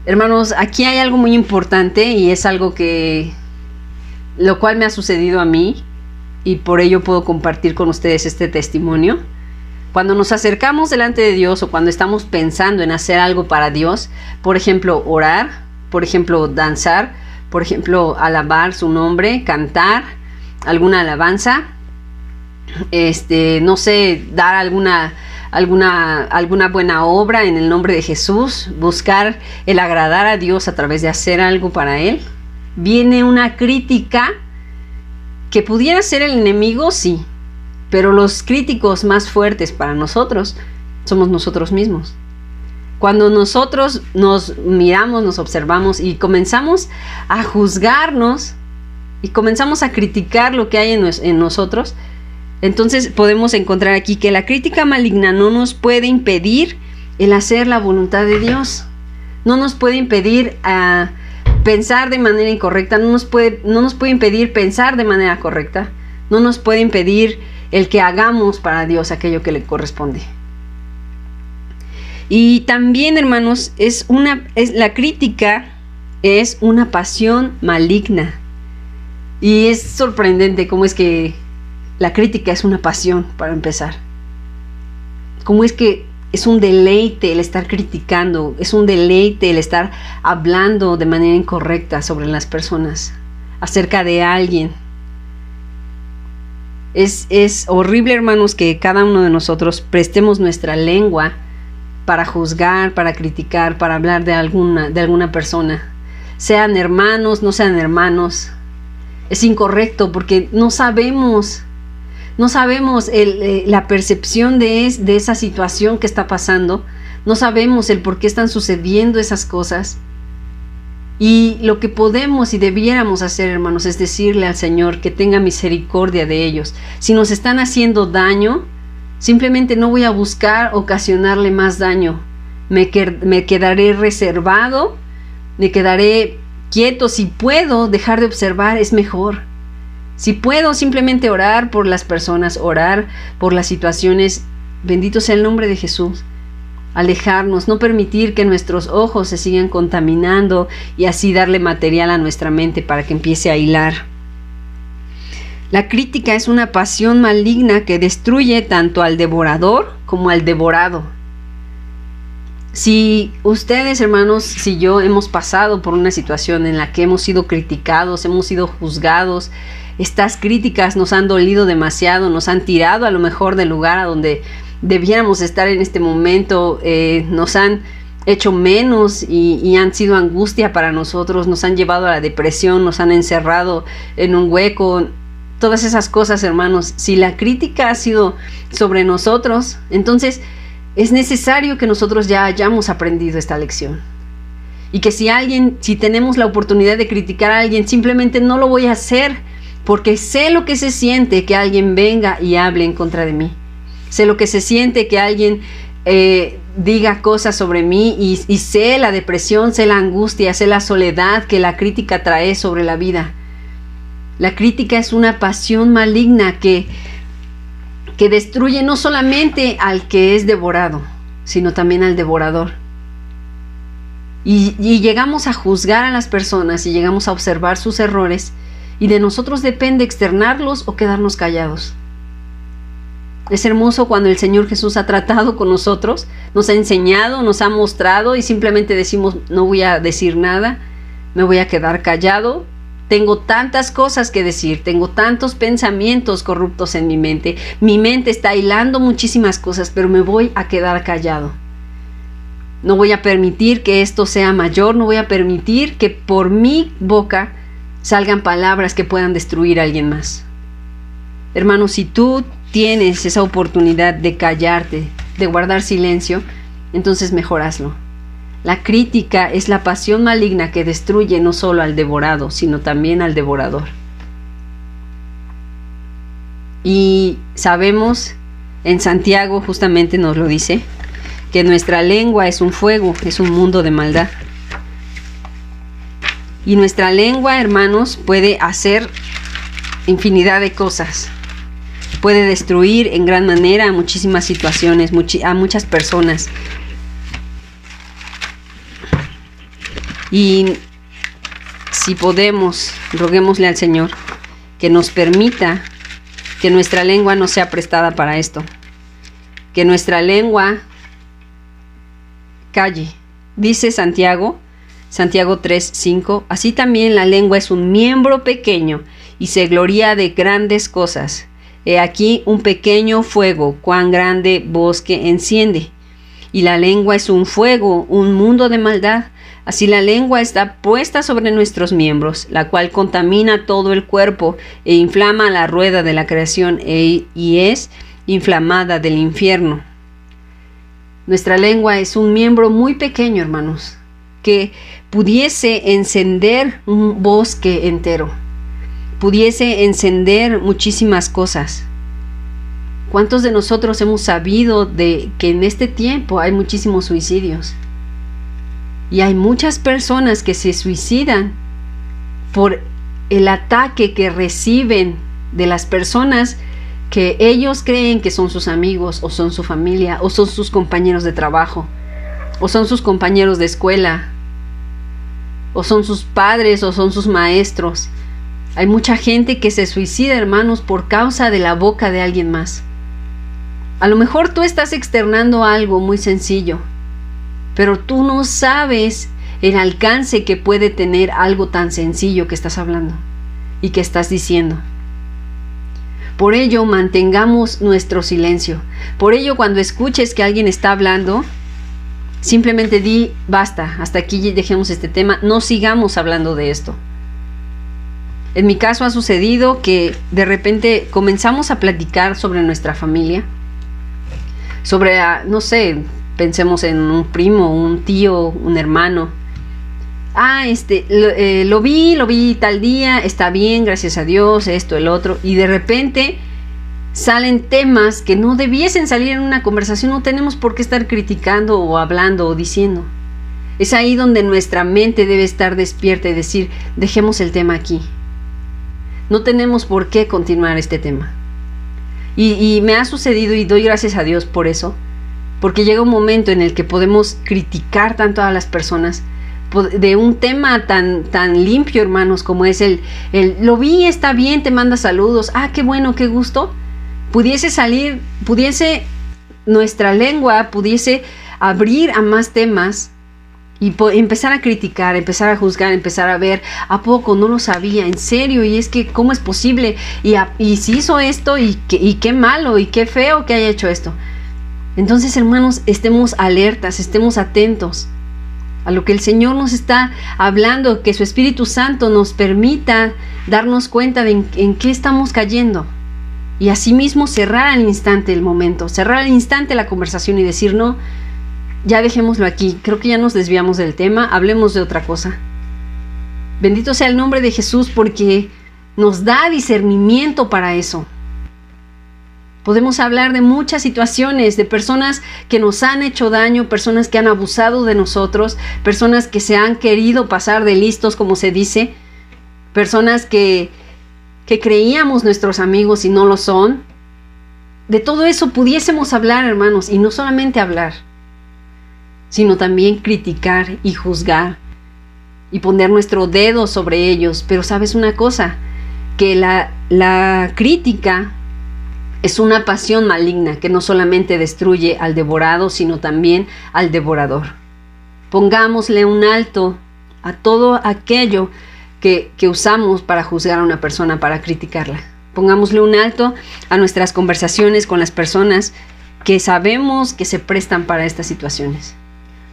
Hermanos, aquí hay algo muy importante y es algo lo cual me ha sucedido a mí y por ello puedo compartir con ustedes este testimonio. Cuando nos acercamos delante de Dios o cuando estamos pensando en hacer algo para Dios, por ejemplo, orar, por ejemplo, danzar, por ejemplo, alabar su nombre, cantar alguna alabanza, no sé, dar alguna buena obra en el nombre de Jesús, buscar el agradar a Dios a través de hacer algo para Él, viene una crítica que pudiera ser el enemigo, sí, pero los críticos más fuertes para nosotros somos nosotros mismos. Cuando nosotros nos miramos, nos observamos y comenzamos a juzgarnos y comenzamos a criticar lo que hay en nosotros, entonces podemos encontrar aquí que la crítica maligna no nos puede impedir el hacer la voluntad de Dios. No nos puede impedir pensar de manera incorrecta, no nos puede impedir pensar de manera correcta, no nos puede impedir el que hagamos para Dios aquello que le corresponde. Y también, hermanos, la crítica es una pasión maligna. Y es sorprendente cómo es que la crítica es una pasión, para empezar. Cómo es que es un deleite el estar criticando, es un deleite el estar hablando de manera incorrecta sobre las personas, acerca de alguien. Es horrible, hermanos, que cada uno de nosotros prestemos nuestra lengua para juzgar, para criticar, para hablar de alguna persona. Sean hermanos, no sean hermanos. Es incorrecto porque no sabemos la percepción de esa situación que está pasando. No sabemos el por qué están sucediendo esas cosas. Y lo que podemos y debiéramos hacer, hermanos, es decirle al Señor que tenga misericordia de ellos. Si nos están haciendo daño, simplemente no voy a buscar ocasionarle más daño. Me quedaré reservado, me quedaré quieto. Si puedo dejar de observar, es mejor. Si puedo simplemente orar por las personas, orar por las situaciones, bendito sea el nombre de Jesús. Alejarnos, no permitir que nuestros ojos se sigan contaminando y así darle material a nuestra mente para que empiece a hilar. La crítica es una pasión maligna que destruye tanto al devorador como al devorado. Si ustedes, hermanos, si yo hemos pasado por una situación en la que hemos sido criticados, hemos sido juzgados, estas críticas nos han dolido demasiado, nos han tirado a lo mejor del lugar a donde debiéramos estar en este momento, nos han hecho menos y han sido angustia para nosotros, nos han llevado a la depresión, nos han encerrado en un hueco, todas esas cosas, hermanos. Si la crítica ha sido sobre nosotros, entonces es necesario que nosotros ya hayamos aprendido esta lección. Y que si tenemos la oportunidad de criticar a alguien, simplemente no lo voy a hacer, porque sé lo que se siente que alguien venga y hable en contra de mí. Sé lo que se siente que alguien diga cosas sobre mí y sé la depresión, sé la angustia, sé la soledad que la crítica trae sobre la vida. La crítica es una pasión maligna que destruye no solamente al que es devorado, sino también al devorador. Y llegamos a juzgar a las personas y llegamos a observar sus errores y de nosotros depende externarlos o quedarnos callados. Es hermoso cuando el Señor Jesús ha tratado con nosotros, nos ha enseñado, nos ha mostrado y simplemente decimos, no voy a decir nada, me voy a quedar callado. Tengo tantas cosas que decir, tengo tantos pensamientos corruptos en mi mente está hilando muchísimas cosas, pero me voy a quedar callado. No voy a permitir que esto sea mayor, no voy a permitir que por mi boca salgan palabras que puedan destruir a alguien más. Hermano, si tú tienes esa oportunidad de callarte, de guardar silencio, entonces mejor hazlo. La crítica es la pasión maligna que destruye no solo al devorado, sino también al devorador. Y sabemos, en Santiago justamente nos lo dice, que nuestra lengua es un fuego, es un mundo de maldad. Y nuestra lengua, hermanos, puede hacer infinidad de cosas. Puede destruir en gran manera a muchísimas situaciones, a muchas personas. Y si podemos, roguémosle al Señor que nos permita que nuestra lengua no sea prestada para esto. Que nuestra lengua calle. Dice Santiago 3:5, así también la lengua es un miembro pequeño y se gloria de grandes cosas. He aquí un pequeño fuego, cuán grande bosque enciende. Y la lengua es un fuego, un mundo de maldad. Así la lengua está puesta sobre nuestros miembros, la cual contamina todo el cuerpo e inflama la rueda de la creación y es inflamada del infierno. Nuestra lengua es un miembro muy pequeño, hermanos, que pudiese encender un bosque entero, pudiese encender muchísimas cosas. ¿Cuántos de nosotros hemos sabido de que en este tiempo hay muchísimos suicidios? Y hay muchas personas que se suicidan por el ataque que reciben de las personas que ellos creen que son sus amigos, o son su familia, o son sus compañeros de trabajo, o son sus compañeros de escuela, o son sus padres, o son sus maestros. Hay mucha gente que se suicida, hermanos, por causa de la boca de alguien más. A lo mejor tú estás externando algo muy sencillo, pero tú no sabes el alcance que puede tener algo tan sencillo que estás hablando y que estás diciendo. Por ello, mantengamos nuestro silencio. Por ello, cuando escuches que alguien está hablando, simplemente di, basta, hasta aquí dejemos este tema, no sigamos hablando de esto. En mi caso ha sucedido que de repente comenzamos a platicar sobre nuestra familia, sobre, no sé, pensemos en un primo, un tío, un hermano. Lo vi tal día, está bien, gracias a Dios, esto, el otro, y de repente salen temas que no debiesen salir en una conversación. No tenemos por qué estar criticando o hablando o diciendo. Es ahí donde nuestra mente debe estar despierta y decir, dejemos el tema aquí. No tenemos por qué continuar este tema. Y me ha sucedido, y doy gracias a Dios por eso, porque llega un momento en el que podemos criticar tanto a las personas de un tema tan limpio, hermanos, como es el lo vi, está bien, te manda saludos, qué bueno, qué gusto. Pudiese nuestra lengua pudiese abrir a más temas y empezar a criticar, empezar a juzgar, empezar a ver, ¿a poco no lo sabía? ¿En serio? Y es que, ¿cómo es posible? Y si hizo esto, y qué malo, y qué feo que haya hecho esto. Entonces, hermanos, estemos alertas, estemos atentos a lo que el Señor nos está hablando, que su Espíritu Santo nos permita darnos cuenta de en qué estamos cayendo. Y asimismo cerrar al instante el momento, cerrar al instante la conversación y decir, no, ya dejémoslo aquí, creo que ya nos desviamos del tema, hablemos de otra cosa. Bendito sea el nombre de Jesús, porque nos da discernimiento para eso. Podemos hablar de muchas situaciones, de personas que nos han hecho daño, personas que han abusado de nosotros, personas que se han querido pasar de listos, como se dice, personas que creíamos nuestros amigos y no lo son. De todo eso pudiésemos hablar, hermanos, y no solamente hablar, sino también criticar y juzgar y poner nuestro dedo sobre ellos. Pero ¿sabes una cosa? Que la crítica es una pasión maligna que no solamente destruye al devorado, sino también al devorador. Pongámosle un alto a todo aquello que usamos para juzgar a una persona, para criticarla. Pongámosle un alto a nuestras conversaciones con las personas que sabemos que se prestan para estas situaciones.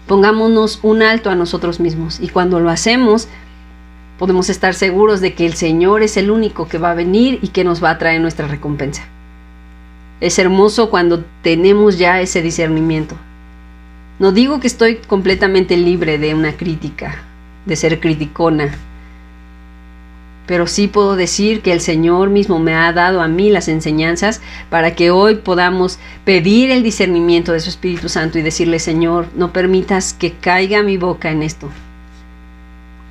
Pongámonos un alto a nosotros mismos, y cuando lo hacemos, podemos estar seguros de que el Señor es el único que va a venir y que nos va a traer nuestra recompensa. Es hermoso cuando tenemos ya ese discernimiento. No digo que estoy completamente libre de una crítica, de ser criticona, pero sí puedo decir que el Señor mismo me ha dado a mí las enseñanzas para que hoy podamos pedir el discernimiento de su Espíritu Santo y decirle: Señor, no permitas que caiga mi boca en esto.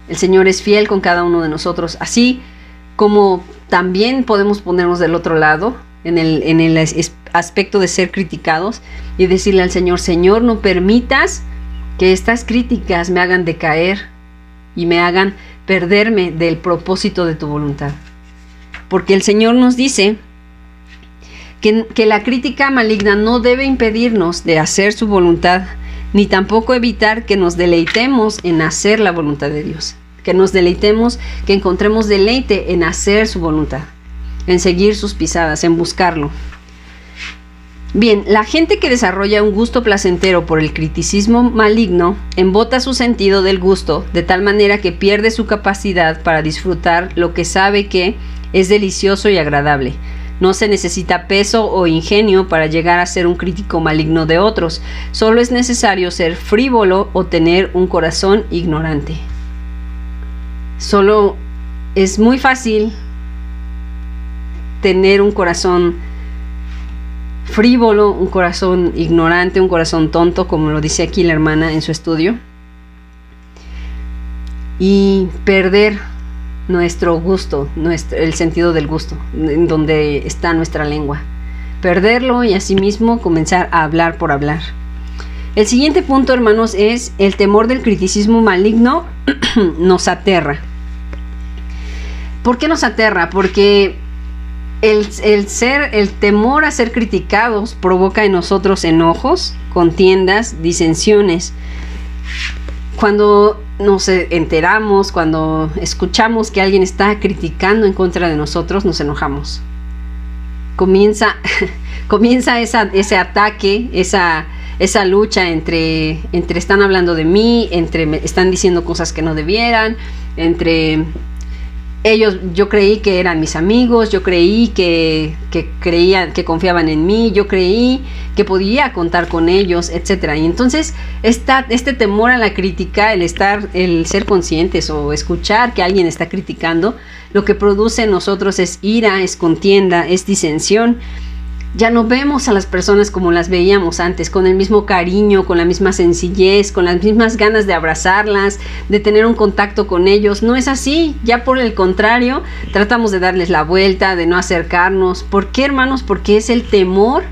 El Señor es fiel con cada uno de nosotros, así como también podemos ponernos del otro lado, en el aspecto de ser criticados, y decirle al Señor: Señor, no permitas que estas críticas me hagan decaer y me hagan perderme del propósito de tu voluntad. Porque el Señor nos dice que la crítica maligna no debe impedirnos de hacer su voluntad, ni tampoco evitar que nos deleitemos en hacer la voluntad de Dios. Que nos deleitemos, que encontremos deleite en hacer su voluntad, en seguir sus pisadas, en buscarlo. Bien, la gente que desarrolla un gusto placentero por el criticismo maligno embota su sentido del gusto de tal manera que pierde su capacidad para disfrutar lo que sabe que es delicioso y agradable. No se necesita peso o ingenio para llegar a ser un crítico maligno de otros. Solo es necesario ser frívolo o tener un corazón ignorante. Solo es muy fácil tener un corazón frívolo, un corazón ignorante, un corazón tonto, como lo dice aquí la hermana en su estudio, y perder nuestro gusto, el sentido del gusto, en donde está nuestra lengua. Perderlo y asimismo comenzar a hablar por hablar. El siguiente punto, hermanos, es el temor del criticismo maligno nos aterra. ¿Por qué nos aterra? Porque el temor a ser criticados provoca en nosotros enojos, contiendas, disensiones. Cuando nos enteramos, cuando escuchamos que alguien está criticando en contra de nosotros, nos enojamos. Comienza ese ataque, esa lucha entre están hablando de mí, entre están diciendo cosas que no debieran, entre ellos, yo creí que eran mis amigos, yo creí que creían, que confiaban en mí, yo creí que podía contar con ellos, etcétera. Y entonces este temor a la crítica, el ser conscientes o escuchar que alguien está criticando, lo que produce en nosotros es ira, es contienda, es disensión. Ya no vemos a las personas como las veíamos antes, con el mismo cariño, con la misma sencillez, con las mismas ganas de abrazarlas, de tener un contacto con ellos. No es así, ya por el contrario, tratamos de darles la vuelta, de no acercarnos. ¿Por qué, hermanos? Porque es el temor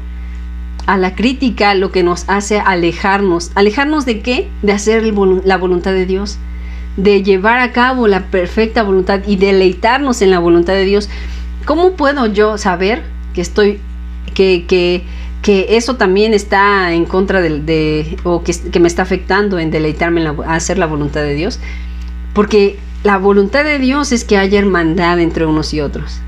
a la crítica lo que nos hace alejarnos. ¿Alejarnos de qué? De hacer la voluntad de Dios, de llevar a cabo la perfecta voluntad y deleitarnos en la voluntad de Dios. ¿Cómo puedo yo saber que eso también está en contra o que me está afectando en deleitarme a hacer la voluntad de Dios? Porque la voluntad de Dios es que haya hermandad entre unos y otros,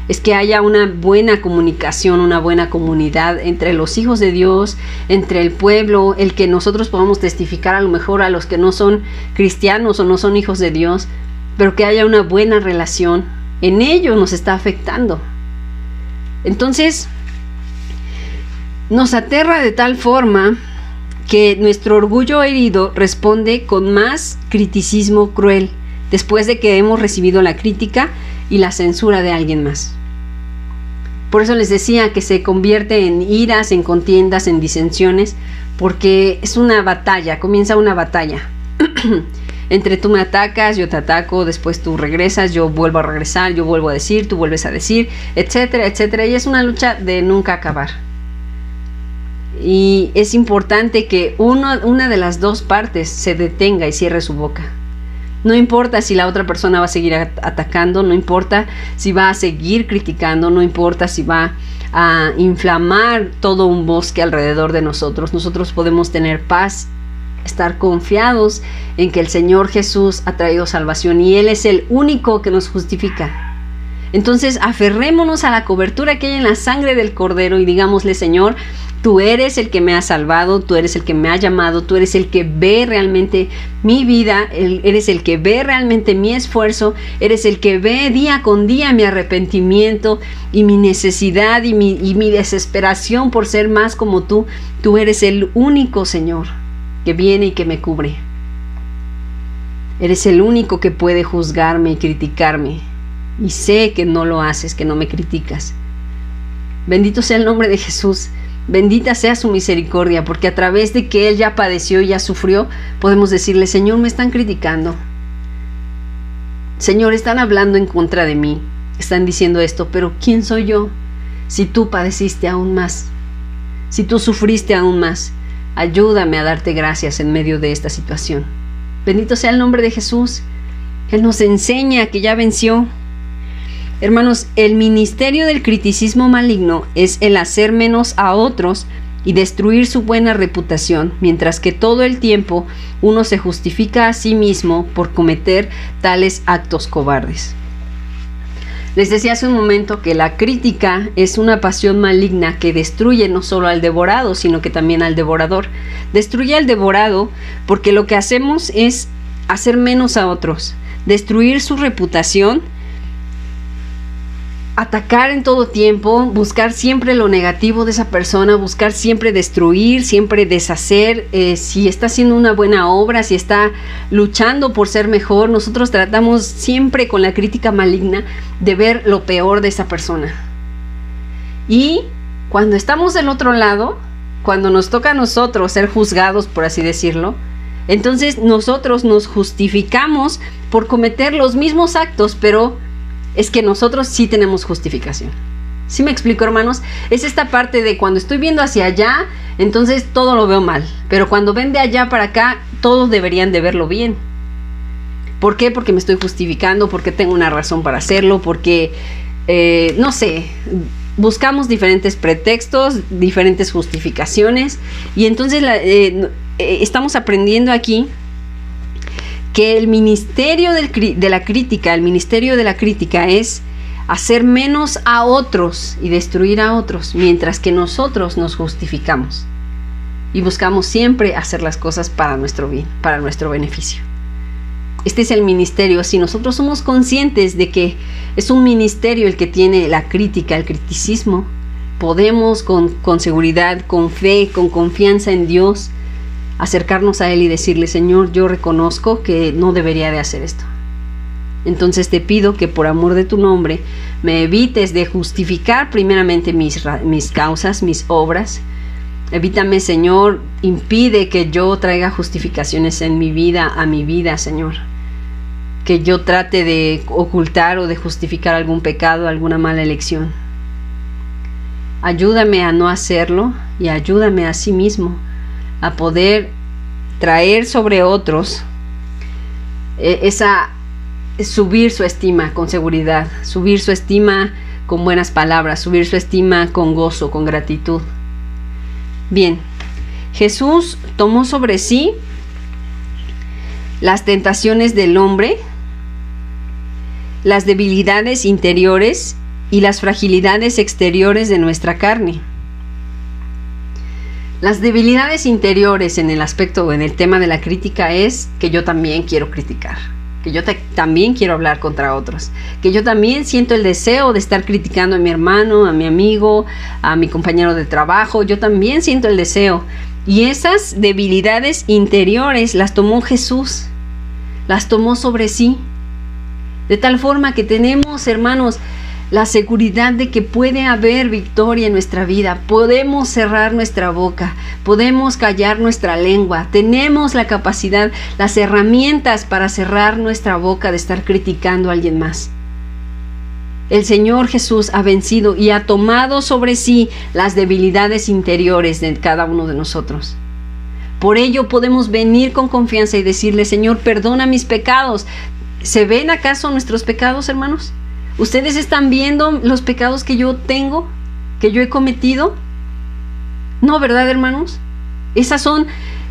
es que haya una buena comunicación, una buena comunidad entre los hijos de Dios, entre el pueblo, el que nosotros podamos testificar a lo mejor a los que no son cristianos o no son hijos de Dios, pero que haya una buena relación. En ello nos está afectando. Entonces nos aterra de tal forma que nuestro orgullo herido responde con más criticismo cruel después de que hemos recibido la crítica y la censura de alguien más. Por eso les decía que se convierte en iras, en contiendas, en disensiones, porque es una batalla, comienza una batalla. Entre tú me atacas, yo te ataco, después tú regresas, yo vuelvo a regresar, yo vuelvo a decir, tú vuelves a decir, etcétera, etcétera. Y es una lucha de nunca acabar. Y es importante que una de las dos partes se detenga y cierre su boca. No importa si la otra persona va a seguir atacando, no importa si va a seguir criticando, no importa si va a inflamar todo un bosque alrededor de nosotros. Nosotros podemos tener paz, estar confiados en que el Señor Jesús ha traído salvación y Él es el único que nos justifica. Entonces aferrémonos a la cobertura que hay en la sangre del Cordero y digámosle: Señor, tú eres el que me ha salvado, tú eres el que me ha llamado, tú eres el que ve realmente mi vida, eres el que ve realmente mi esfuerzo, eres el que ve día con día mi arrepentimiento y mi necesidad y mi desesperación por ser más como tú. Tú eres el único, Señor, que viene y que me cubre. Eres el único que puede juzgarme y criticarme. Y sé que no lo haces, que no me criticas. Bendito sea el nombre de Jesús. Bendita sea su misericordia, porque a través de que Él ya padeció y ya sufrió, podemos decirle: Señor, me están criticando. Señor, están hablando en contra de mí. Están diciendo esto, pero ¿quién soy yo? Si tú padeciste aún más, si tú sufriste aún más, ayúdame a darte gracias en medio de esta situación. Bendito sea el nombre de Jesús. Él nos enseña que ya venció. Hermanos, el ministerio del criticismo maligno es el hacer menos a otros y destruir su buena reputación, mientras que todo el tiempo uno se justifica a sí mismo por cometer tales actos cobardes. Les decía hace un momento que la crítica es una pasión maligna que destruye no solo al devorado, sino que también al devorador. Destruye al devorado porque lo que hacemos es hacer menos a otros, destruir su reputación, atacar en todo tiempo, buscar siempre lo negativo de esa persona, buscar siempre destruir, siempre deshacer. Si está haciendo una buena obra, si está luchando por ser mejor, nosotros tratamos siempre con la crítica maligna de ver lo peor de esa persona. Y cuando estamos del otro lado, cuando nos toca a nosotros ser juzgados, por así decirlo, entonces nosotros nos justificamos por cometer los mismos actos, pero es que nosotros sí tenemos justificación. ¿Sí me explico, hermanos? Es esta parte de cuando estoy viendo hacia allá, entonces todo lo veo mal. Pero cuando ven de allá para acá, todos deberían de verlo bien. ¿Por qué? Porque me estoy justificando, porque tengo una razón para hacerlo, porque, no sé, buscamos diferentes pretextos, diferentes justificaciones. Y entonces estamos aprendiendo aquí que el ministerio de la crítica es hacer menos a otros y destruir a otros, mientras que nosotros nos justificamos y buscamos siempre hacer las cosas para nuestro bien, para nuestro beneficio. Este es el ministerio. Si nosotros somos conscientes de que es un ministerio el que tiene la crítica, el criticismo, podemos con seguridad, con fe, con confianza en Dios, acercarnos a Él y decirle: Señor, yo reconozco que no debería de hacer esto. Entonces te pido que por amor de tu nombre me evites de justificar primeramente mis causas, mis obras. Evítame, Señor, impide que yo traiga justificaciones en mi vida, a mi vida, Señor. Que yo trate de ocultar o de justificar algún pecado, alguna mala elección. Ayúdame a no hacerlo y ayúdame a sí mismo a poder traer sobre otros subir su estima con seguridad, subir su estima con buenas palabras, subir su estima con gozo, con gratitud. Bien, Jesús tomó sobre sí las tentaciones del hombre, las debilidades interiores y las fragilidades exteriores de nuestra carne. Las debilidades interiores en el aspecto o en el tema de la crítica es que yo también quiero criticar, que yo también quiero hablar contra otros, que yo también siento el deseo de estar criticando a mi hermano, a mi amigo, a mi compañero de trabajo. Yo también siento el deseo. Y esas debilidades interiores las tomó Jesús, las tomó sobre sí, de tal forma que tenemos, hermanos, la seguridad de que puede haber victoria en nuestra vida. Podemos cerrar nuestra boca, podemos callar nuestra lengua, tenemos la capacidad, las herramientas para cerrar nuestra boca de estar criticando a alguien más. El Señor Jesús ha vencido y ha tomado sobre sí las debilidades interiores de cada uno de nosotros. Por ello podemos venir con confianza y decirle: Señor, perdona mis pecados. ¿Se ven acaso nuestros pecados, hermanos? ¿Ustedes están viendo los pecados que yo tengo, que yo he cometido? No, ¿verdad, hermanos? Esas son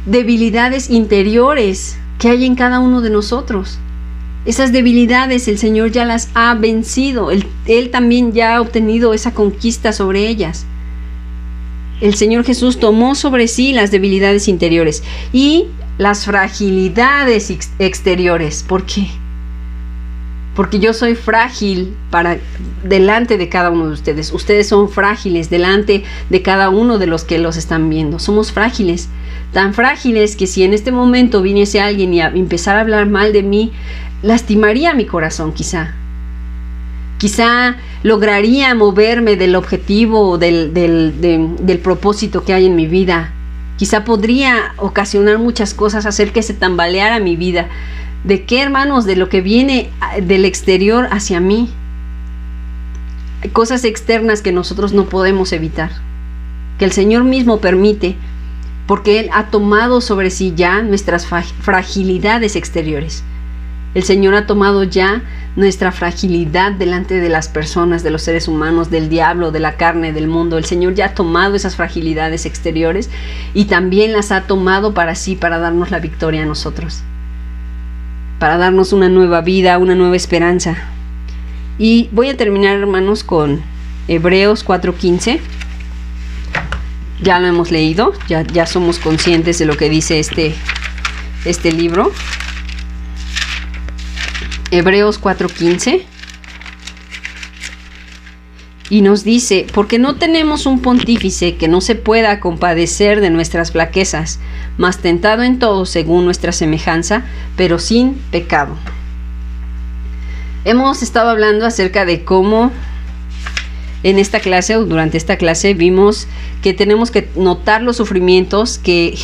debilidades interiores que hay en cada uno de nosotros. Esas debilidades el Señor ya las ha vencido. Él también ya ha obtenido esa conquista sobre ellas. El Señor Jesús tomó sobre sí las debilidades interiores y las fragilidades exteriores. ¿Por qué? porque yo soy frágil delante de cada uno de ustedes. Ustedes son frágiles delante de cada uno de los que los están viendo. Somos frágiles, tan frágiles que si en este momento viniese alguien y empezara a hablar mal de mí, lastimaría mi corazón quizá. Quizá lograría moverme del objetivo, del propósito que hay en mi vida. Quizá podría ocasionar muchas cosas, hacer que se tambaleara mi vida. ¿De qué, hermanos? De lo que viene del exterior hacia mí. Hay cosas externas que nosotros no podemos evitar, que el Señor mismo permite, porque Él ha tomado sobre sí ya nuestras fragilidades exteriores. El Señor ha tomado ya nuestra fragilidad delante de las personas, de los seres humanos, del diablo, de la carne, del mundo. El Señor ya ha tomado esas fragilidades exteriores y también las ha tomado para sí, para darnos la victoria a nosotros, para darnos una nueva vida, una nueva esperanza. Y voy a terminar, hermanos, con Hebreos 4:15. Ya lo hemos leído, ya somos conscientes de lo que dice este libro. Hebreos 4:15. Y nos dice: porque no tenemos un pontífice que no se pueda compadecer de nuestras flaquezas, mas tentado en todo según nuestra semejanza, pero sin pecado. Hemos estado hablando acerca de cómo en esta clase o durante esta clase vimos que tenemos que notar los sufrimientos que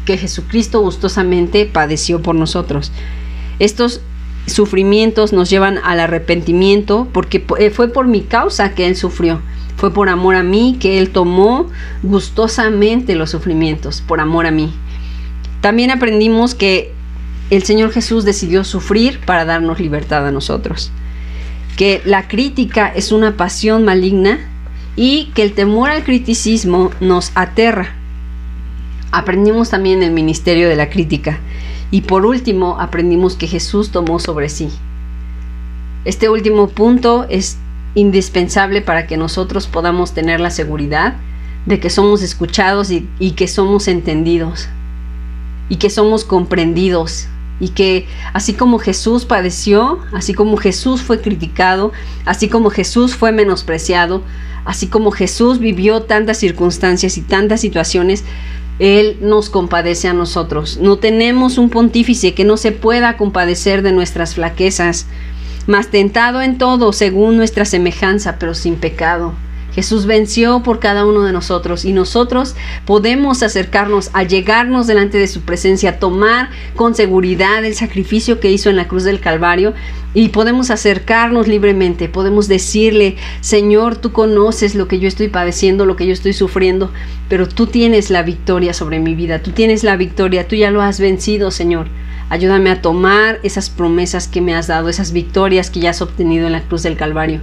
Jesucristo gustosamente padeció por nosotros. Estos sufrimientos nos llevan al arrepentimiento, porque fue por mi causa que Él sufrió. Fue por amor a mí que Él tomó gustosamente los sufrimientos, por amor a mí. También aprendimos que el Señor Jesús decidió sufrir para darnos libertad a nosotros. Que la crítica es una pasión maligna y que el temor al criticismo nos aterra. Aprendimos también el ministerio de la crítica. Y por último, aprendimos que Jesús tomó sobre sí. Este último punto es indispensable para que nosotros podamos tener la seguridad de que somos escuchados y que somos entendidos y que somos comprendidos, y que así como Jesús padeció, así como Jesús fue criticado, así como Jesús fue menospreciado, así como Jesús vivió tantas circunstancias y tantas situaciones, Él nos compadece a nosotros. No tenemos un pontífice que no se pueda compadecer de nuestras flaquezas, mas tentado en todo según nuestra semejanza, pero sin pecado. Jesús venció por cada uno de nosotros y nosotros podemos acercarnos, a llegarnos delante de su presencia, tomar con seguridad el sacrificio que hizo en la cruz del Calvario y podemos acercarnos libremente. Podemos decirle: Señor, tú conoces lo que yo estoy padeciendo, lo que yo estoy sufriendo, pero tú tienes la victoria sobre mi vida, tú tienes la victoria, tú ya lo has vencido, Señor. Ayúdame a tomar esas promesas que me has dado, esas victorias que ya has obtenido en la cruz del Calvario.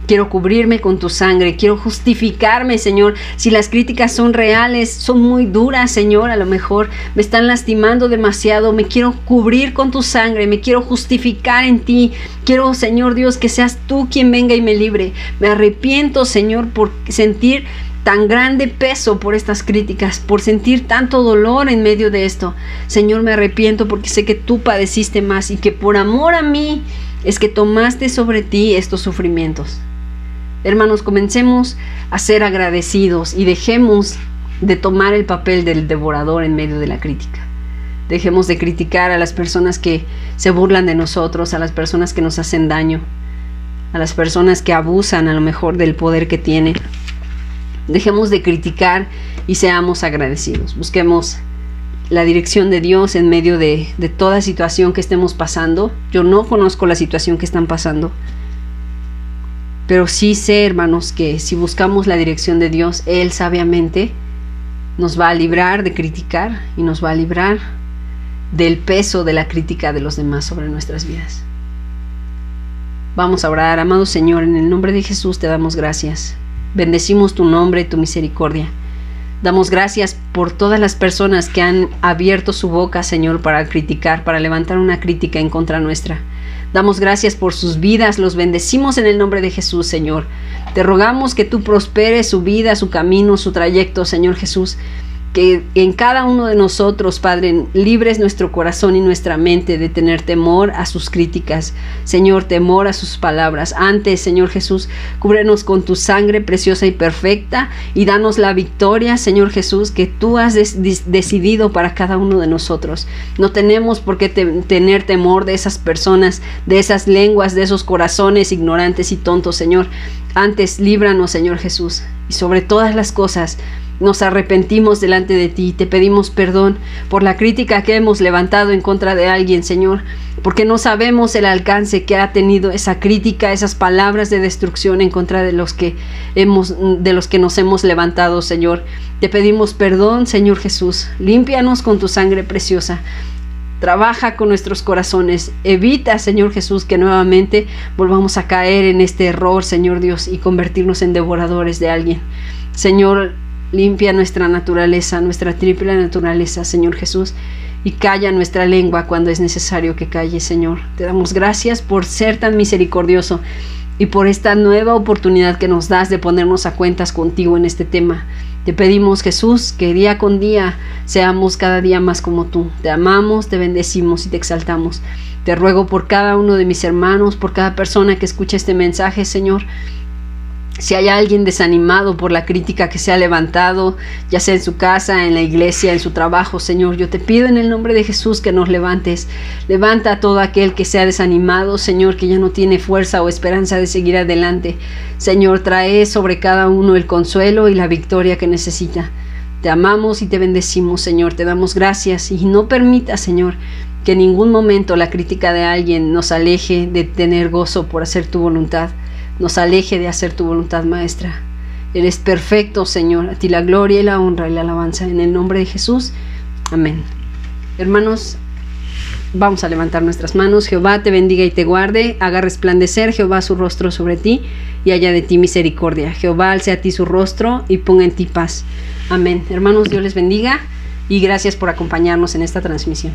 Quiero cubrirme con tu sangre, quiero justificarme, Señor. Si las críticas son reales, son muy duras, Señor, a lo mejor me están lastimando demasiado, me quiero cubrir con tu sangre, me quiero justificar en ti. Quiero, Señor Dios, que seas tú quien venga y me libre. Me arrepiento, Señor, por sentir tan grande peso por estas críticas, por sentir tanto dolor en medio de esto. Señor, me arrepiento porque sé que tú padeciste más y que por amor a mí es que tomaste sobre ti estos sufrimientos. Hermanos, comencemos a ser agradecidos y dejemos de tomar el papel del devorador en medio de la crítica. Dejemos de criticar a las personas que se burlan de nosotros, a las personas que nos hacen daño, a las personas que abusan a lo mejor del poder que tienen. Dejemos de criticar y seamos agradecidos. Busquemos la dirección de Dios en medio de toda situación que estemos pasando. Yo no conozco la situación que están pasando, pero sí sé, hermanos, que si buscamos la dirección de Dios, Él sabiamente nos va a librar de criticar y nos va a librar del peso de la crítica de los demás sobre nuestras vidas. Vamos a orar. Amado Señor, en el nombre de Jesús te damos gracias. Bendecimos tu nombre y tu misericordia. Damos gracias por todas las personas que han abierto su boca, Señor, para criticar, para levantar una crítica en contra nuestra. Damos gracias por sus vidas, los bendecimos en el nombre de Jesús, Señor. Te rogamos que tú prosperes su vida, su camino, su trayecto, Señor Jesús. que en cada uno de nosotros, Padre, libres nuestro corazón y nuestra mente de tener temor a sus críticas, Señor, temor a sus palabras. Antes, Señor Jesús, cúbrenos con tu sangre preciosa y perfecta y danos la victoria, Señor Jesús, que tú has decidido para cada uno de nosotros. No tenemos por qué tener temor de esas personas, de esas lenguas, de esos corazones ignorantes y tontos, Señor. Antes, líbranos, Señor Jesús, y sobre todas las cosas, nos arrepentimos delante de ti y te pedimos perdón por la crítica que hemos levantado en contra de alguien, Señor, porque no sabemos el alcance que ha tenido esa crítica, esas palabras de destrucción en contra de los que nos hemos levantado, Señor. Te pedimos perdón, Señor Jesús. Límpianos con tu sangre preciosa. Trabaja con nuestros corazones. Evita, Señor Jesús, que nuevamente volvamos a caer en este error, Señor Dios, y convertirnos en devoradores de alguien. Señor, limpia nuestra naturaleza, nuestra triple naturaleza, Señor Jesús, y calla nuestra lengua cuando es necesario que calle, Señor. Te damos gracias por ser tan misericordioso y por esta nueva oportunidad que nos das de ponernos a cuentas contigo en este tema. Te pedimos, Jesús, que día con día seamos cada día más como tú. Te amamos, te bendecimos y te exaltamos. Te ruego por cada uno de mis hermanos, por cada persona que escucha este mensaje, Señor. Si hay alguien desanimado por la crítica que se ha levantado, ya sea en su casa, en la iglesia, en su trabajo, Señor, yo te pido en el nombre de Jesús que nos levantes. Levanta a todo aquel que sea desanimado, Señor, que ya no tiene fuerza o esperanza de seguir adelante. Señor, trae sobre cada uno el consuelo y la victoria que necesita. Te amamos y te bendecimos, Señor. Te damos gracias y no permita, Señor, que en ningún momento la crítica de alguien nos aleje de tener gozo por hacer tu voluntad. Nos aleje de hacer tu voluntad, Maestra. Eres perfecto, Señor. A ti la gloria y la honra y la alabanza. En el nombre de Jesús. Amén. Hermanos, vamos a levantar nuestras manos. Jehová te bendiga y te guarde. Haga resplandecer Jehová su rostro sobre ti y haya de ti misericordia. Jehová alce a ti su rostro y ponga en ti paz. Amén. Hermanos, Dios les bendiga y gracias por acompañarnos en esta transmisión.